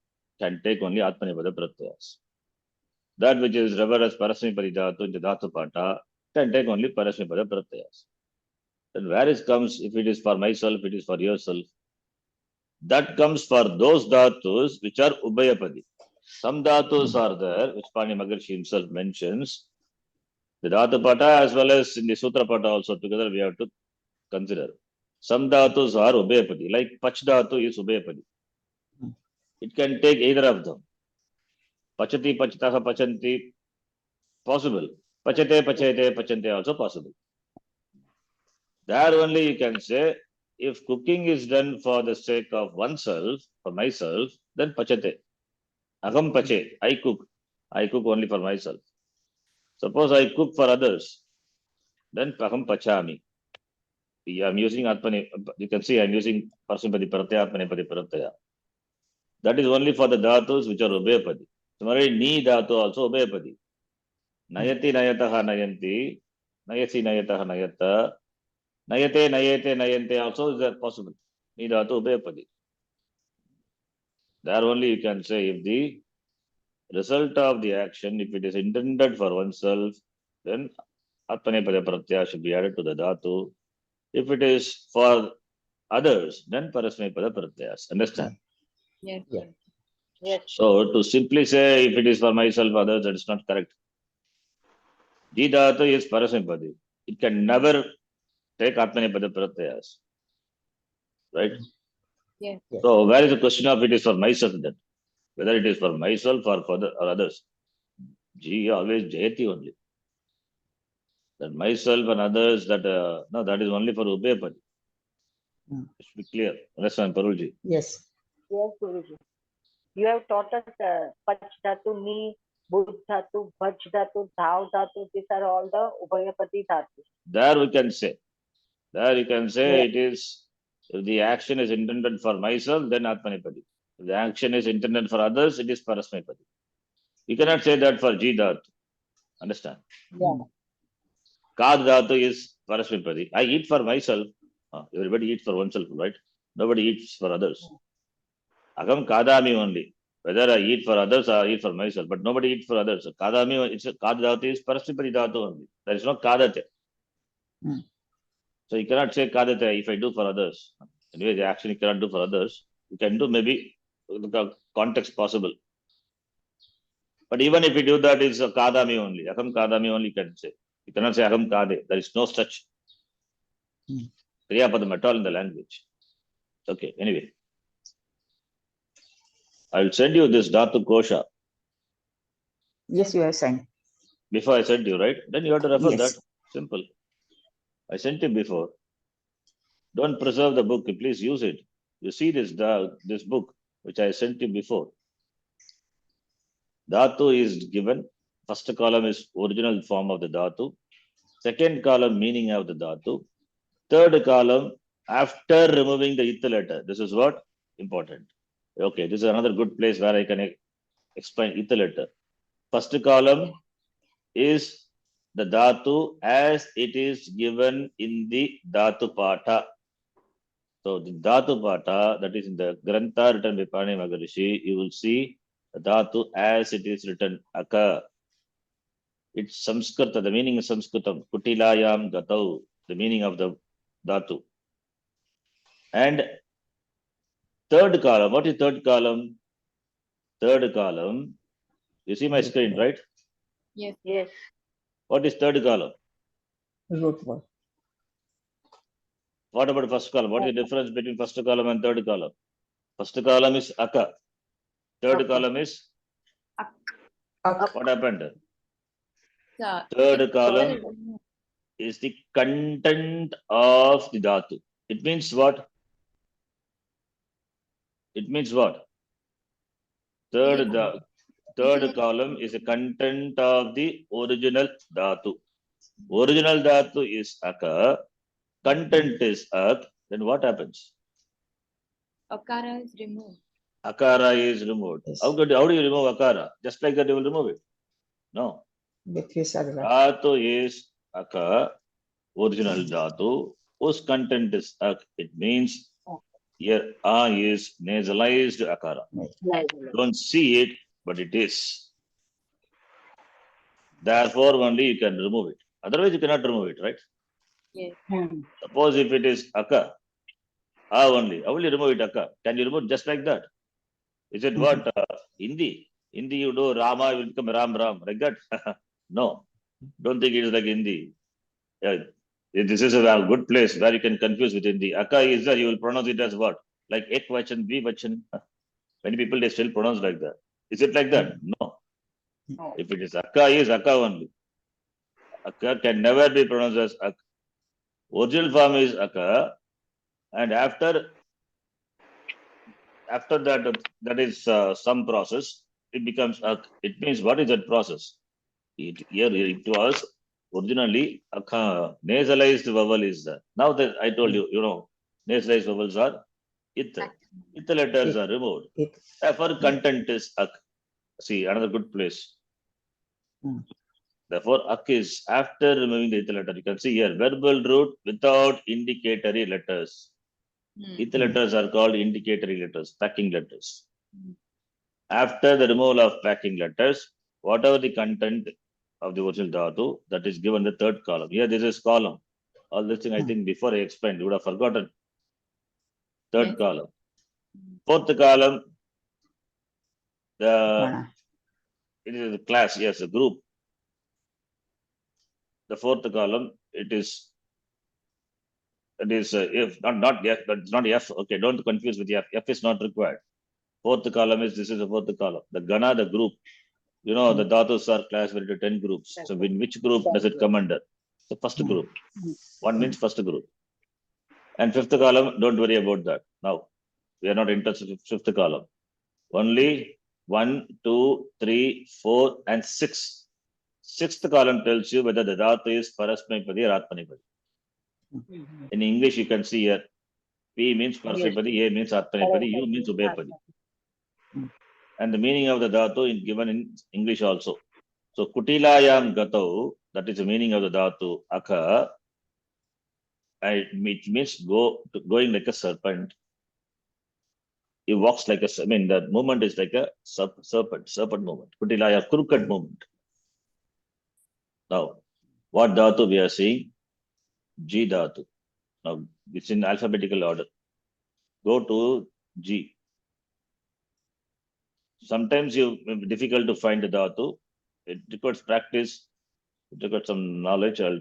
can take only Atmanepada Pratyas. That which is referred as Parasmipadi Dhatu in the Dhatu Pata can take only Parasmipada Pratyas. Then where it comes, if it is for myself, it is for yourself. That comes for those dhatus which are Ubhayapadi. Some dhatus are there, which Panini Maharishi himself mentions. The Dhatu Pata as well as in the Sutra Pata also together we have to consider. Some dhatus are Ubhayapadi, like Pach dhatu is Ubhayapadi. It can take either of them. Pachati, Pachataha, Pachanti, possible. Pachate, Pachate, Pachante also possible. There only you can say, if cooking is done for the sake of oneself, for myself, then pachate. Aham pache, I cook. I cook only for myself. Suppose I cook for others, then aham pachami. I'm using atmani, you can see I'm using parasmipadi pratyaya, atmanepadi pratyaya. That is only for the dhatus which are ubhayapadi. Similarly, ni dhatu also ubhayapadi. Nayati, nayataha, nayanti. Nayasi, nayataha, nayata. Nayate, nayate, nayante also is possible. Ni dhatu ubhayapadi. There only you can say if the result of the action, if it is intended for oneself, then Atmanepada Pratyaya should be added to the dhatu. If it is for others, then Parasmepada Pratyayas. Understand? Yes. Yeah. Yes. So to simply say if it is for myself, others, that is not correct. Ji dhatu is Parasmepadi. It can never take Atmanepada Pratyayas. Right? Yes. So where is the question of it is for myself then? Whether it is for myself or for others? Ji always Jayati only. That myself and others, that no, that is only for Ubhayapadi. It should be clear. Understand, Parulji? Yes. Yes, Guruji. You have taught us Pach Dhatu, Ni, Bhuj Dhatu, Bhaj Dhatu, Dhav Dhatu. These are all the Ubhayapati Dhatu. There we can say. There you can say Yeah. it is, if the action is intended for myself, then Atmanipadi. If the action is intended for others, it is Parasmipadi. You cannot say that for Ji Dhatu. Understand? Yeah. Kad Dhatu is Parasmipadi. I eat for myself. Everybody eats for oneself, right? Nobody eats for others. Agam Kadami only. Whether I eat for others or I eat for myself, but nobody eats for others. So Kadami, it's a Kad Dhatu is Parasmipadi Dhatu only. There is no Kadate. So you cannot say Kadate if I do for others. Anyway, the action you cannot do for others. You can do maybe the context possible. But even if you do that, it's a Kadami only. Aham Kadami only you can say. You cannot say Aham Kade. There is no such Kriyapadam at all in the language. Okay, anyway. I will send you this Dhatu Kosha. Yes, you are saying. Before I sent you, right? Then you have to refer Yes. that. Simple. I sent you before. Don't preserve the book. Please use it. You see this book, which I sent you before. Dhatu is given. First column is original form of the Dhatu. Second column, meaning of the Dhatu. Third column, after removing the Ita letter. This is what? Important. Okay, this is another good place where I can explain Ita letter. First column is the Dhatu as it is given in the Dhatu Patha. So the Dhatu Patha, that is in the Grantha written by Pani Maharishi, you will see the Dhatu as it is written, Aka. It's Saṃskṛta, the meaning is Saṃskṛtam, Kutilayam Gatau, the meaning of the Dhatu. And third column, what is third column? Third column, you see my screen, right? Yes. Yes. What is third column? Root word. What about first column? What is the difference between first column and third column? First column is Aka. Third Okay. column is, Ak. what happened? So, Third column is the content of the Dhatu. It means what? It means what? Third column is the content of the original Dhatu. Original Dhatu is Aka. Content is Ak. Then what happens? Akara is removed. Akara is removed. Yes. How do you remove Akara? Just like that you will remove it. No. With his other. Dhatu is Aka, original Dhatu, whose content is Ak. It means here A is nasalized Akara. Don't see it, but it is. Therefore, only you can remove it. Otherwise, you cannot remove it, right? Yes. Suppose if it is Aka, A only, how will you remove it Aka? Can you remove it just like that? Is it what? Hindi? Hindi you do, Rama will become Ram Ram, like that? No. Don't think it is like Hindi. Yeah. This is a good place where you can confuse with Hindi. Aka is there, you will pronounce it as what? Like Ek Vachan, B Vachan. Many people, they still pronounce like that. Is it like that? No. No. If it is Akka, is Akka only. Akka can never be pronounced as Ak. Original form is Akka, and after that is some process, it becomes Ak. It means what is that process? Here it was originally Akka, nasalized vowel is there. Now that I told you, nasalized vowels are Ita. Ita letters are removed. Therefore, content is Ak. See, another good place. Therefore, Ak is after removing the Ita letter. You can see here, verbal root without indicatory letters. Ita letters are called indicatory letters, packing letters. After the removal of packing letters, whatever the content of the original Dhatu, that is given the third column. Here, this is column. All this thing, I think, before I explained, you would have forgotten. Third column. Fourth column, it is a class, yes, a group. The fourth column, it is if not F, but it's not F. Okay, don't confuse with F. F is not required. Fourth column is, this is the fourth column. The Gana, the group. The Dhatus are classified into 10 groups. So in which group does it come under? the first group. One means first group. And fifth column, don't worry about that. Now, we are not interested in fifth column. Only 1, 2, 3, 4, and 6. Sixth column tells you whether the dhatu is Parasmaipadi or Atmanipadi. In English, you can see here, P means Parasmaipadi, A means Atmanipadi, U means Ubhayapadi. And the meaning of the dhatu is given in English also. So, Kutilayam Gatau, that is the meaning of the dhatu, Akha, it means going like a serpent. He walks like a, I mean, the movement is like a serpent movement. Kutilaya, crooked movement. Now, what dhatu we are seeing? G dhatu. Now, it's in alphabetical order. Go to G. Sometimes it's difficult to find the dhatu. It requires practice. It requires some knowledge. I'll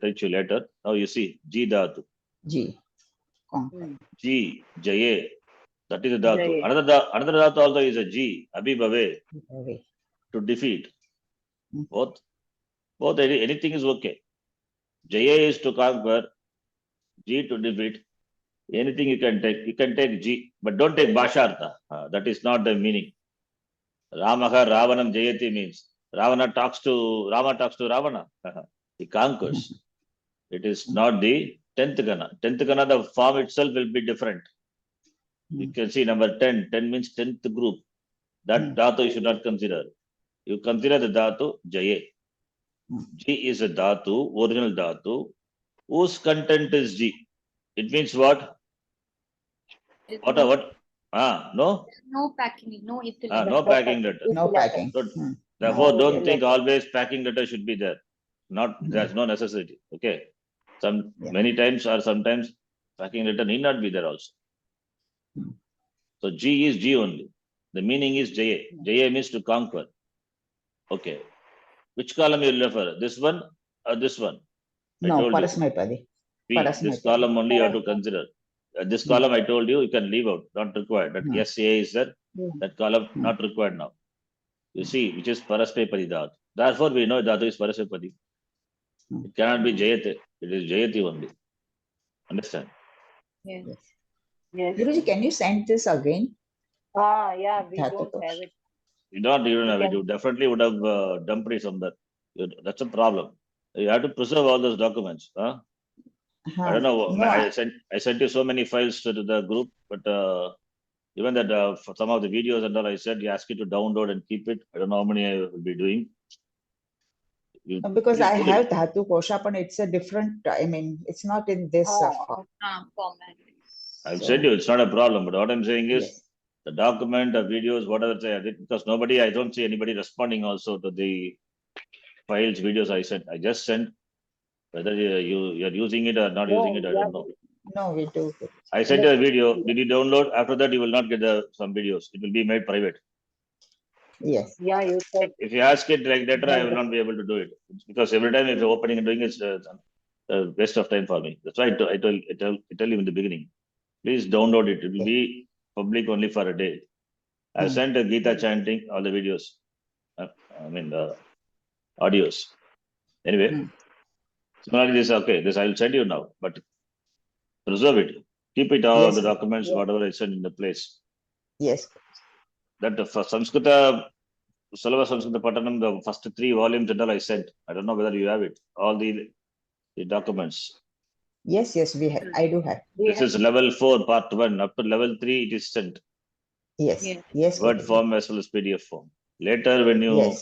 teach you later. Now you see G dhatu. G. G, Jaye. That is a dhatu. Another dhatu also is a G, Abhibhave, to defeat. Both anything is okay. Jaya is to conquer, G to defeat. Anything you can take. You can take G, but don't take Bhashartha. That is not the meaning. Ramaha Ravanam Jayati means Rama talks to Ravana. He conquers. It is not the 10th Gana. 10th Gana, the form itself will be different. You can see number 10. 10 means 10th group. That dhatu you should not consider. You consider the dhatu Jaye. G is a dhatu, original dhatu, whose content is G. It means what? What? No? No packing, no ethylene. No packing letter. No packing. So, therefore, No don't letter. think always packing letter should be there. There's no necessity. Okay. Many times or sometimes packing letter need not be there also. So G is G only. The meaning is Jaya. Jaya means to conquer. Okay. Which column you refer? This one or this one? No, Parasmaipadi. P. This column only you have to consider. This column I told you, you can leave out, not required. That yes, A is there. That column not required now. You see, which is Parasmaipadi dhatu. Therefore, we know dhatu is Parasmaipadi. It cannot be Jayate. It is Jayati only. Understand? Yes. Yes. Guruji, can you send this again? Yeah, we Dhatu don't have it. You don't even have it. You definitely would have dumped it somewhere. That's a problem. You have to preserve all those documents. I don't know. No, I sent you so many files to the group, but even that for some of the videos and all, I said you ask you to download and keep it. I don't know how many I will be doing. because I have Dhatu Kosha, but it's a different, I mean, it's not in this form. Format. I'll send you. It's not a problem. But what I'm saying is the document, the videos, whatever they are, because I don't see anybody responding also to the files, videos I sent. I just sent. Whether you're using it or not using it, I don't know. No, we do. I sent you a video. Did you download? After that, you will not get some videos. It will be made private. Yes. Yeah, you said. If you ask it like later, I will not be able to do it. It's because every time if you're opening and doing it, it's a waste of time for me. That's why I tell you in the beginning. Please download it. It will be public only for a day. I sent a Gita chanting, all the videos. I mean, the audios. Anyway, similarly, this okay. This I will send you now, but preserve it. Keep it all the documents, whatever I sent in the place. Yes. That for Saṃskṛta, Sulava Saṃskṛta Patanam, the first 3 volumes and all I sent. I don't know whether you have it. All the documents. Yes, we have. I do have. This is level 4, part 1. Up to level 3, it is sent. Yes. Word form as well as PDF form. Later, when you,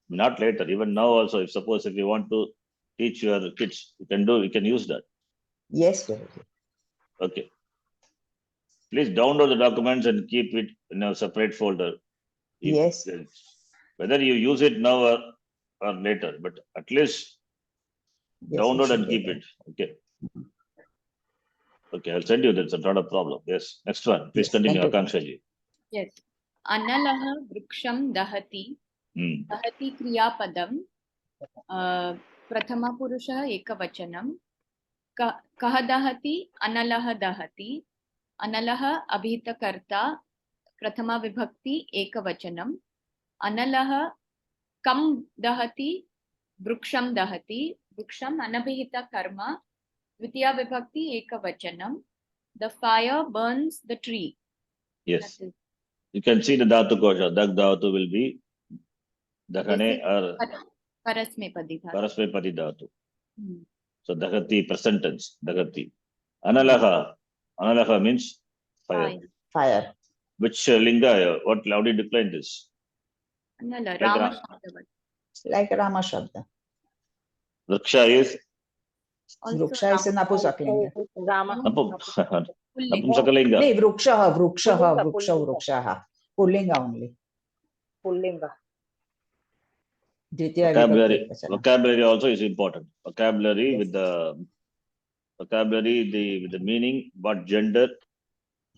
not later, even now also, if you want to teach your kids, you can use that. Yes, Guruji. Okay. Please download the documents and keep it in a separate folder. Whether you use it now or later, but at least download and keep it. Okay. Okay, I'll send you that. It's not a problem. Yes. Next one. Please continue, Akanksha ji. Yes. Analaha vruksham dahati. Dahati kriyapadam. Prathama purusha ekavachanam. Kaha dahati, analaha dahati. Analaha abhitakarta. Prathama vibhakti ekavachanam. Analaha kam dahati, vruksham dahati. Vruksham anabhihita karma. Dvitiya vibhakti ekavachanam. The fire burns the tree. Yes. That is- You can see the Dhatu Kosha. Dak Dhatu will be Dakhane This is or Parasmepadi dhatu. Parasmepadi Dhatu. Hmm. So Dakhati, present tense, Dakhati. Analaha. Analaha means fire. Fire. Fire. Which linga? What? How do you decline this? Anala, Like Rama Ra- Shabdavat. Like Rama Shabda. Vriksha is Also Vruksha is a Rama. Napusaklinga. Rama. Pullinga. Napumsakalinga. Nee, Vrukshaha, Vrukshaha, Pullinga, Vruksha, Pullinga. Vrukshaha. Pullinga only. Pullinga. Dvitiya Vocabulary. vibhakti ekavachanam. Vocabulary also is important. Vocabulary with the vocabulary, with the meaning, what gender,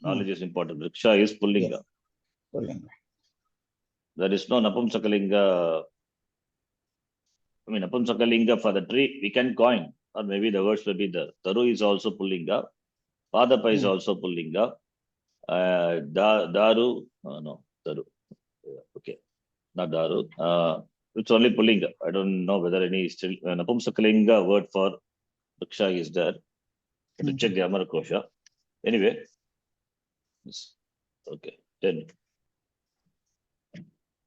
knowledge is important. Vriksha is Pullinga. Yes. Pullinga. There is no Napumsakalinga. I mean, Napumsakalinga for the tree, we can coin, or maybe the words will be there. Taru is also Pullinga. Padapa is also Pullinga. Daru, no, Taru. Okay, not Daru. It's only Pullinga. I don't know whether any still Napumsakalinga word for Vriksha is there. To check the Amar Kosha. Anyway, yes. Okay, then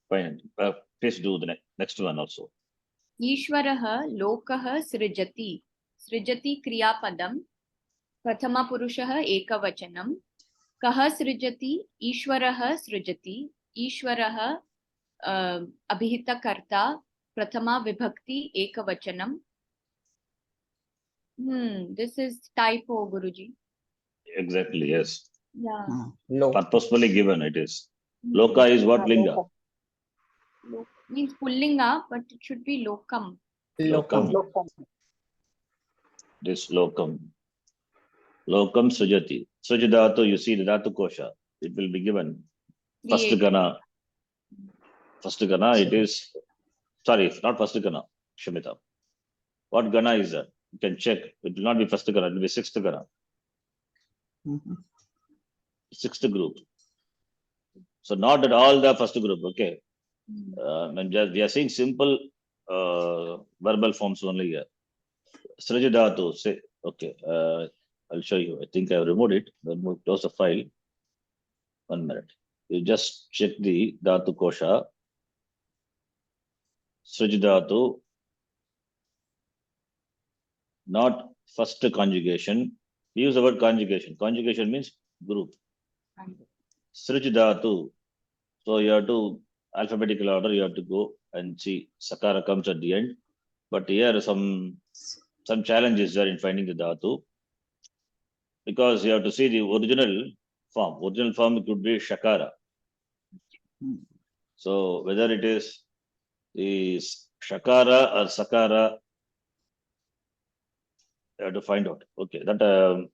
fine. Please do the next one also. ईश्वरः लोकः सृजति. सृजति क्रियापदम्. प्रथमपुरुषः एकवचनं. कः सृजति? ईश्वरः सृजति. ईश्वरः अभिहितकर्ता. प्रथमा विभक्ति एकवचनं. This is typo, Guruji. Exactly, yes. Yeah. Loka. Purposefully given it is. Loka is what linga? Means pullinga, but it should be lokam. Lokam. Lokam. This lokam. Lokam sujati. Sujadatu, you see the Dhatu Kosha. It will be given. First Create. gana. First gana, it is. Sorry, not first gana. Shamita. What gana is that? You can check. It will not be first gana, it will be sixth gana. Sixth group. So not at all the first group, okay. We are saying simple verbal forms only here. Srajadatu, say, okay, I'll show you. I think I have removed it. Then we'll close the file. 1 minute. You just check the Dhatu Kosha. Srajadatu, not first conjugation. We use the word conjugation. Conjugation means group. Srajadatu. So you have to alphabetical order, you have to go and see Sakara comes at the end. But here some challenges there in finding the Dhatu. Because you have to see the original form. Original form could be Shakara. So whether it is the Shakara or Sakara, you have to find out. Okay, that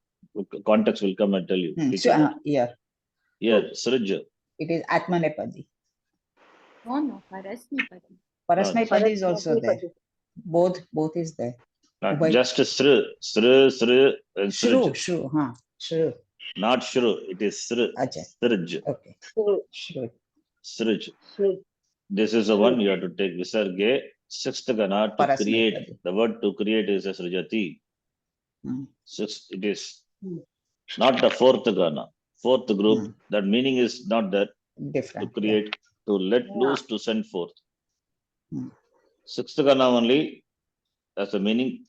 context will come and tell you. So, yeah, Here, Srij. it is Atmanepadi. No, Parasmepadi. Parasmepadi is also there. Both is there. Just Sri, and Shru, Srij. Shru, Shru. Not Shru, it is Sri. Acha. Srij. Okay. Shru. Srij. This is the one you have to take Visarge, sixth gana to create. The word to create is a Srijati. Sixth, it is not the fourth gana. Fourth group, that meaning is not that. Different. To create, to let loose, to send forth. Sixth gana only, that's the meaning,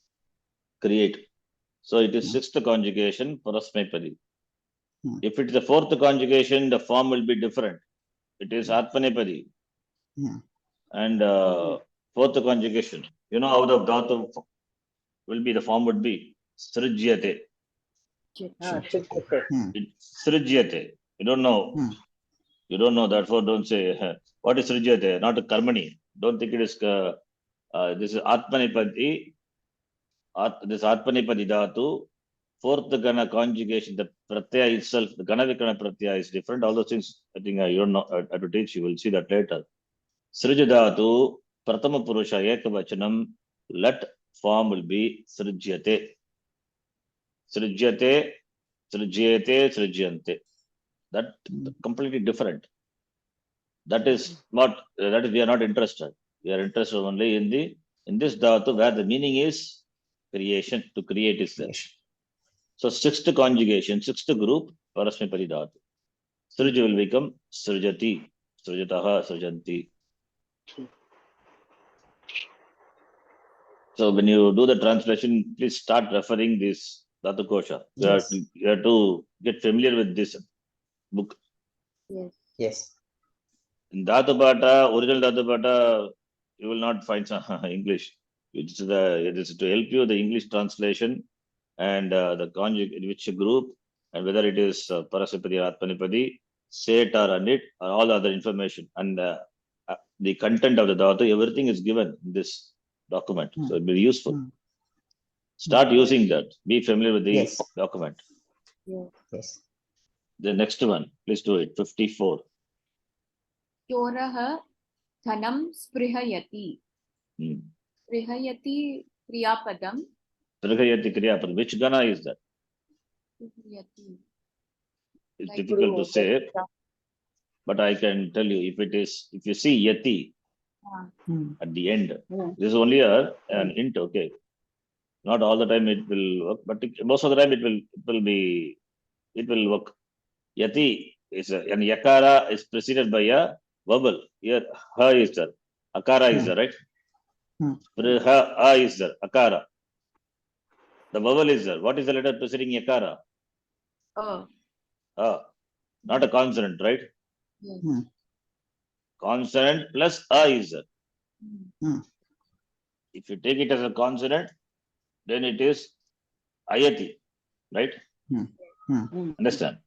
create. So it is sixth conjugation, Parasmepadi. If it is the fourth conjugation, the form will be different. It is Atmanepadi. And fourth conjugation, you know how the Dhatu will be, the form would be Srijyate. Srijyate. You don't know. You don't know, therefore don't say, what is Srijyate? Not a Karmani. Don't think it is, this is Atmanepadi. This Atmanepadi Dhatu. Fourth gana conjugation, the pratyaya itself, the gana vikana pratyaya is different. All those things, I think you don't know, I have to teach you, will see that later. Srijadatu, prathama purusha ekavachanam, let form will be Srijyate. Srijyate, Srijyate, Srijyante. That completely different. That is what, that is we are not interested. We are interested only in this dhatu where the meaning is Creation, to create is there. Creation. So sixth conjugation, sixth group, Parasmapadi Dhatu. Sruj will become Srujati, Srujataha, Srujanti. So when you do the translation, please start referring this Dhatu Kosha. Yes. You have to get familiar with this book. Yes. Yes. In Dhatu Pata, original Dhatu Pata, you will not find some English. It is to help you the English translation and the conjugate, which group, and whether it is Parasipadi or Atmanipadi, set or unit, or all other information. And the content of the Dhatu, everything is given in this document. So it will be useful. Mm. Start using that. Be familiar with the Yes. document. Yes. The next one, please do it. 54. Chorah dhanam sprihayati. Hmm. Sprihayati kriyapadam. Pragayati Kriyapada. Which Gana is that? Sprihayati. It's Like difficult to say, but I can tell you if you see Yati Mm. at the end, Mm. this is only an hint, okay. Not all the time it will work, but most of the time it will work. Yati is and Yakara is preceded by a vowel. Here, Ha is there. Akara is there, right? Spriha, A is there. Akara. The vowel is there. What is the letter preceding Yakara? Not a consonant, right? Yes. Mm. Consonant plus A is there. Mm. If you take it as a consonant, then it is Ayati, right? Understand?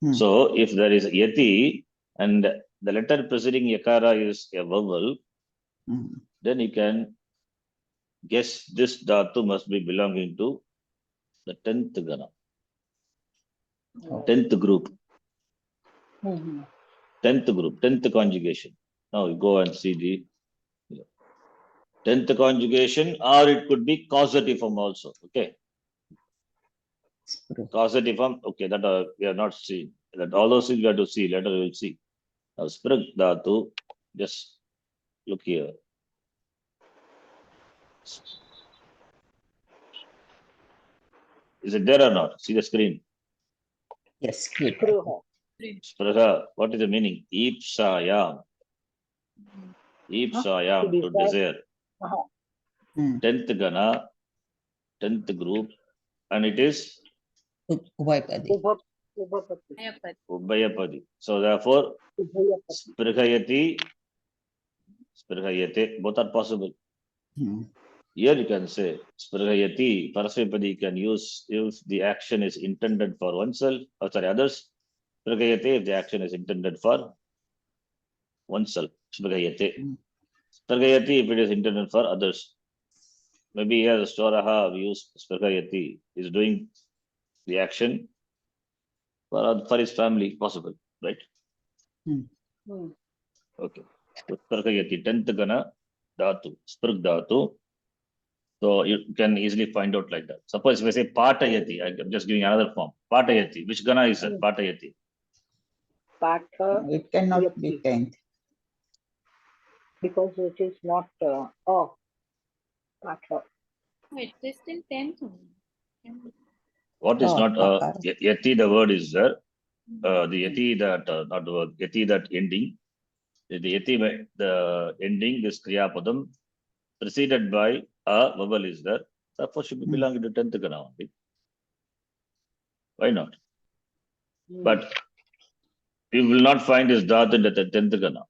Mm. So if there is Yati and the letter preceding Yakara is a vowel, Mm. then you can guess this Dhatu must be belonging to the 10th Gana, 10th group, 10th group, 10th conjugation. Now you go and see the 10th conjugation, or it could be causative form also. Okay. Causative form, okay, that we are not seeing. That all those things we have to see, later we will see. Now, Sprig Dhatu, just look here. Is it there or not? See the screen. Yes. Good. Spraha, what is the meaning? Ipsayam. Ipsayam, to desire. Mm. 10th Gana, 10th group, and it is Ubhayapadi. Ubhayapadi. So therefore, Sprihayati, Sprihayate, both are possible. Mm. Here you can say Sprihayati, Parasvipadi can use if the action is intended for oneself, or sorry, others. Sprihayate if the action is intended for oneself. Sprihayate. Sprihayati if it is intended for others. Maybe here Storaha we use Sprihayati is doing the action for his family, possible, right? Okay. Sprihayati, 10th Gana Dhatu, Sprih Dhatu. So you can easily find out like that. Suppose if I say Patayati, I'm just giving another form. Patayati, which Gana is that? Patayati. It cannot be 10th. Because it is not Patha. It is still 10th only. What is not Yati, the word is there. The Yati that, not the word, Yati that ending. The Yati, the ending, this Kriya Padam, preceded by a vowel is there. Therefore, should be belonging to 10th Gana only. Why not? But you will not find this Dhatu in the 10th Gana.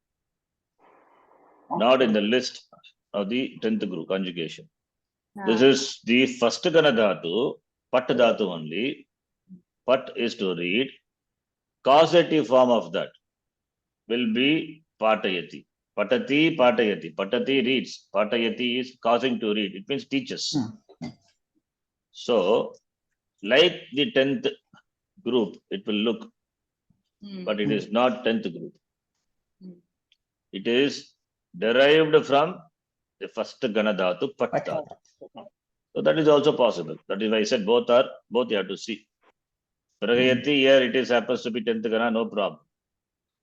Not in the list of the 10th group conjugation. This is the first Gana Dhatu, Pat Dhatu only. Pat is to read. Causative form of that will be Patayati. Patati, Patayati. Patati reads. Patayati is causing to read. It means teaches. So, like the 10th group, it will look, but it is not 10th group. It is derived from the first Gana Dhatu, Pat Dhatu. So that is also possible. That is why I said both you have to see. Pragayati, here it is happens to be 10th Gana, no problem.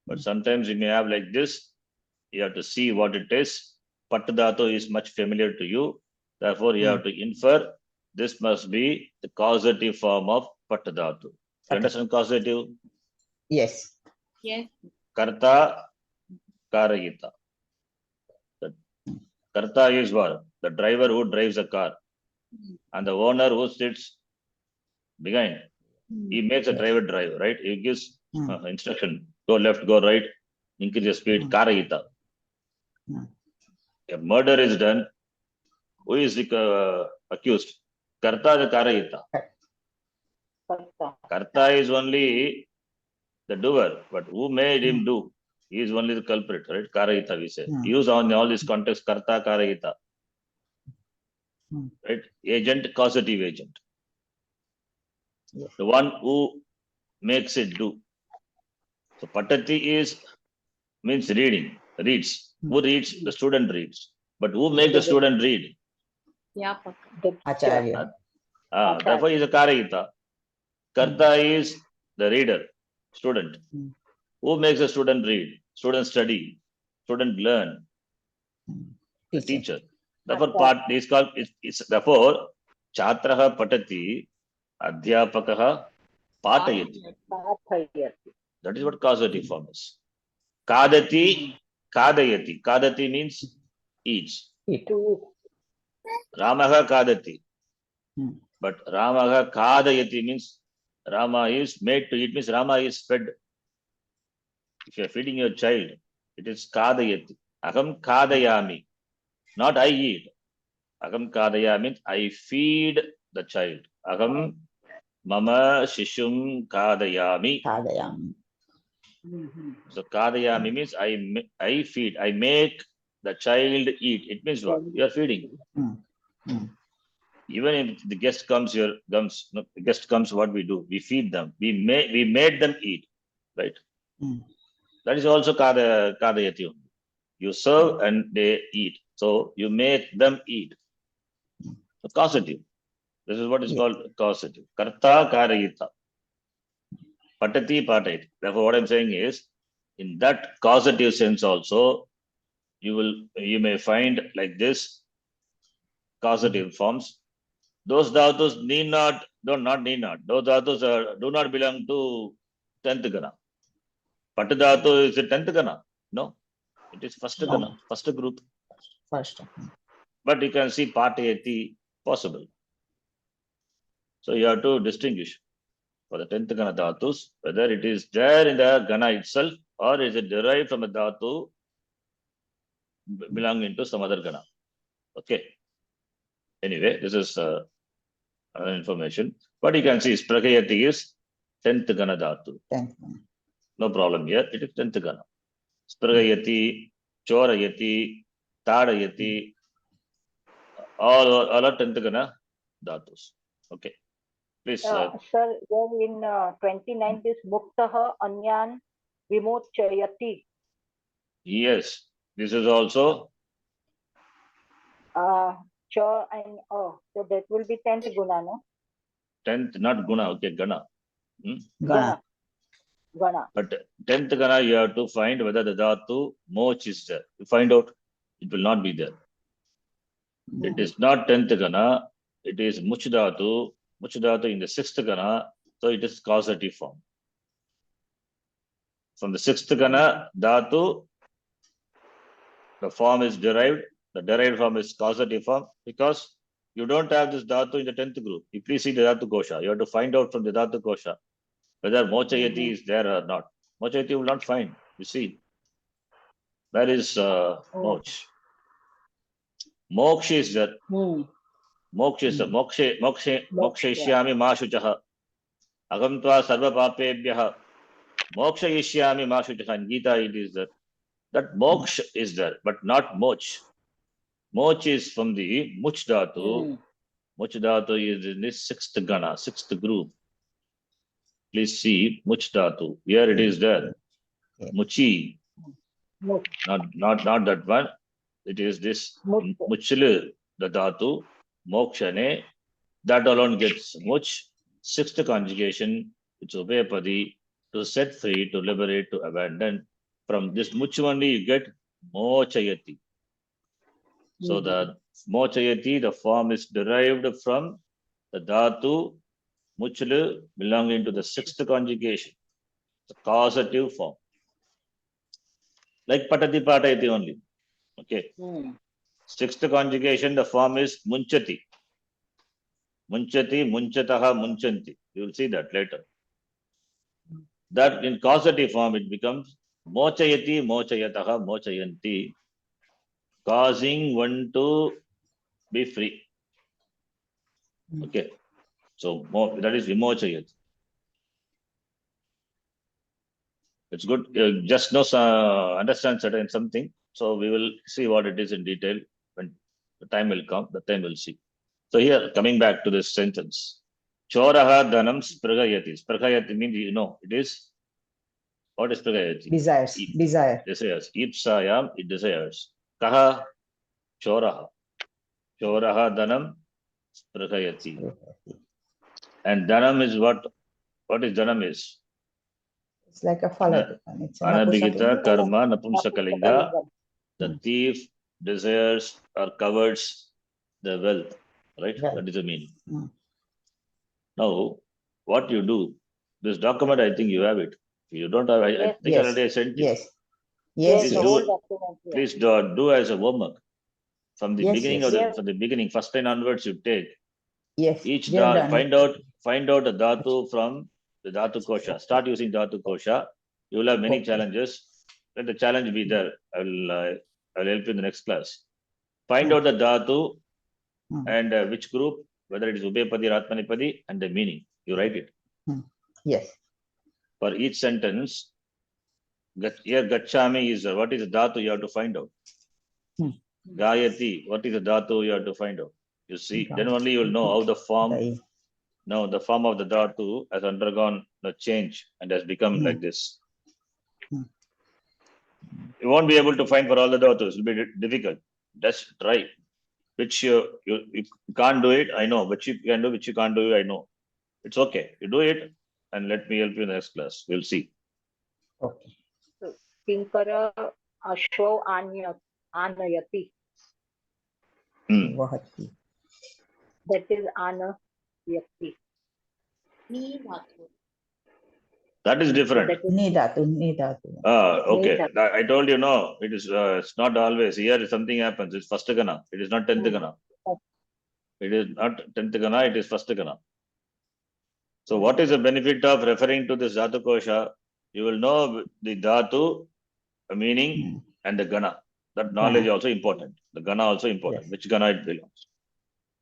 But sometimes you may have like this. You have to see what it is. Pat Dhatu is much familiar to you. Therefore, you have to infer this must be the causative form of Patta Dhatu. You understand causative? Yes. Yes. Karta, Karayita. The Karta is what? The driver who drives a car. And the owner who sits behind. He makes a driver drive, right? He gives instruction. Go left, go right, increase the speed. Karayita. A murder is done. Who is the accused? Karta the Karayita. Karta is only the doer, but who made him do? He is only the culprit, right? Karayita, we say. Use on all this context, Karta, Karayita. Right? Agent, causative agent. The one who makes it do. So Patati means reading, reads. Who reads? The student reads. But who makes the student read? Acharya. Therefore, he is a Karayita. Karta is the reader, student. Who makes the student read? Student study. Student learn. The teacher. Therefore, part is called. It's therefore Chatraha Patati, Adhyapakaha Patayati. That is what causative form is. Kadati, Kadayati. Kadati means eats. Ramaha Kadati. But Ramaha Kadayati means Rama is made to eat, means Rama is fed. If you are feeding your child, it is Kadayati. Aham Kadayami. Not I eat. Aham Kadaya means I feed the child. Aham Mama Shishum Kadayami. So Kadayami means I feed. I make the child eat. It means what? You are feeding. Even if the guest comes here, the guest comes, what we do? We feed them. We made them eat. Right? That is also Kadayati. You serve and they eat. So you make them eat. So causative. This is what is called causative. Karta Karayita. Patati Patayati. Therefore, what I'm saying is, in that causative sense also, you may find like this causative forms. Those dhatus need not. Those dhatus do not belong to 10th gana. Patta dhatu is the 10th gana. No, it is first gana, first group. First. But you can see Patayati possible. So you have to distinguish for the 10th gana dhatus, whether it is there in the gana itself or is it derived from a dhatu belonging to some other gana. Okay. Anyway, this is another information. But you can see Spragayati is 10th gana dhatu. 10th. No problem here. It is 10th gana. Spragayati, Chorayati, Tadayati, all are 10th gana dhatus. Okay. Please. Sir, here in 29 is Muktaha Anyan Vimochayati. Yes. This is also. Cha and so that will be 10th guna, no? 10th, not guna. Okay, gana. Gana. But 10th gana, you have to find whether the dhatu moch is there. You find out, it will not be there. It is not 10th gana. It is much dhatu. Much dhatu in the 6th gana. So it is causative form. From the 6th gana, dhatu, the form is derived. The derived form is causative form because you don't have this dhatu in the 10th group. You please see the dhatu kosha. You have to find out from the dhatu kosha whether mochayati is there or not. Mochayati will not find. You see, where is moch? Moksha is there. Moksha is there. Mokshishyami ma shuchaha. Agam tva sarva papebhyaha. Mokshayishyami ma shuchaha. In Gita it is there. That moksha is there, but not moch. Moch is from the much dhatu. Much dhatu is in the 6th gana, 6th group. Please see much dhatu. Here it is there. Muchi. Not that one. It is this muchil, the dhatu. Mokshane. That alone gets much. 6th conjugation. It's ubhayapadi. To set free, to liberate, to abandon. From this much only you get mochayati. So the mochayati, the form is derived from the dhatu muchlu belonging to the sixth conjugation, the causative form. Like patati patayati only. Okay. Sixth conjugation, the form is munchati. Munchati, munchataha, munchanti. You will see that later. That in causative form, it becomes mochayati, mochayataha, mochayanti, causing one to be free. Okay. So that is vimochayati. It's good. Just know, understand certain something. So we will see what it is in detail when the time will come. The time we'll see. So here, coming back to this sentence, choraha dhanam spragayati. Spragayati means, you know, it is, what is spragayati? Desires. Desire. Desires. Ipsayam, it desires. Kaha? Choraha. Choraha dhanam spragayati. And dhanam is what? What is dhanam is? It's like a phala. It's an Anabhigita apusakalinga. karma napumsakalinga. The thief desires or covets the wealth, right? Wealth. That is the meaning. Mm. Now, what you do, this document, I think you have it. If you don't have, I Yes. think already I sent you. Yes. Yes. Please the Yes. do whole it. document. Please do as a homework. From the Yes, beginning yes. of the Yes. from the beginning, first line onwards, you take Yes. each We have done find it. out the dhatu from the dhatu kosha. Start using dhatu kosha. You will have many Okay. challenges. Let the challenge be there. I will help you in the next class. Find Hmm. out the dhatu Hmm. and which group, whether it is ubhayapadi or atmanipadi, and the meaning. You write it. Yes. For each sentence, here gachami is what is the dhatu you have to find out. Hmm. Gayati, what is the dhatu you have to find out. You see, then only you will know how the form. Gai. Now the form of the dhatu has undergone the change and has become like this. You won't be able to find for all the dhatus. It will be difficult. Just try. Which you can't do it, I know. But you can do, which you can't do, I know. It's okay. You do it and let me help you in the next class. We'll see. Okay. Kinkara asho anayati. Vahati. That is anayati. Ni dhatu. That is different. That is Ni dhatu. Ni dhatu. Okay. Dhatu. I told you, no, it is it's not always. Here something happens. It's first gana. It is not 10th gana. It is not 10th gana, it is first gana. So what is the benefit of referring to this dhatu kosha? You will know the dhatu, the meaning, and the gana. That knowledge also important. The gana also important. Yes. Which gana it belongs.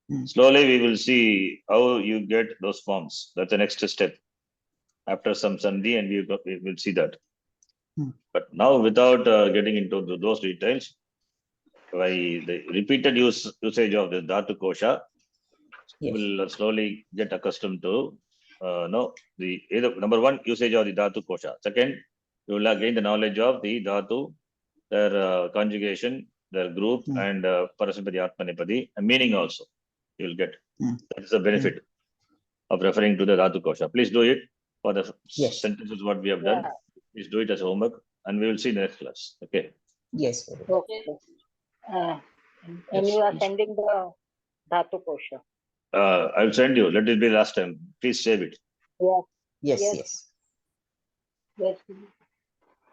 Hmm. Slowly we will see how you get those forms. That's the next step. After some sandhi, and we will see that. But now, without getting into those details, by the repeated usage of the dhatu kosha, Yes. will slowly get accustomed to know the number one usage of the dhatu kosha. Second, you will gain the knowledge of the dhatu, their conjugation, their group, and parasipadi, atmanipadi, and meaning also. You will get. That is the benefit of referring to the dhatu kosha. Please do it for the sentences what we have done. Please do it as homework, and we will see in the next class. Okay. Yes. Okay. And you are sending the dhatu kosha. I will send you. Let it be last time. Please save it. Yes. Yes. Yes. Yes.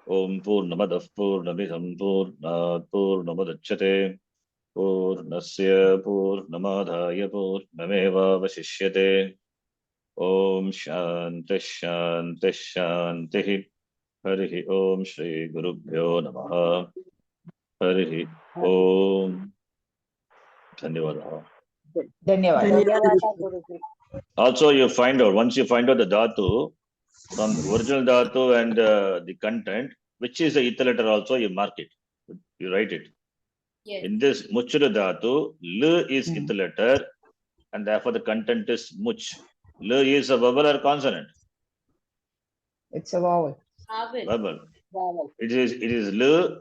Om Purnamadav Purnamidam Purnat Purnamadachyate Purnasya Purnamadhaya Purnameva Vasishyate Om Shanti Shanti Shanti Harihi Om Shri Gurubhyo Namaha Harihi Om Dhanyavadaha. Dhanyavada, Guruji. Also, you find out, once you find out the dhatu, from the original dhatu and the content, which is the ether letter also, you mark it. You write it. Yes. In this muchura dhatu, L is ether letter, and therefore the content is much. L is a vowel or consonant? It's a vowel. Vowel. Vowel. It is L,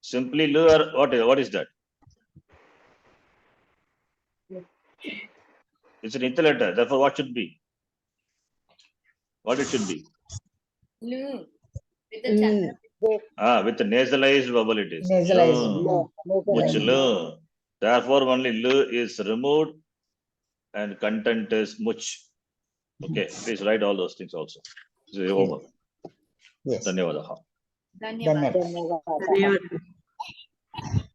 simply L, or what is that? It's an ether letter. Therefore, what should be? What it should be? Lu. With the Chandra. With the nasalized vowel it is. Nasalized. Much L. Therefore, only L is removed and content is much. Okay, please write all those things also. This is your homework. Yes. Dhanyavadaha. Dhanyawad. Dhanyawad. Dhanyawad. धन्यवाद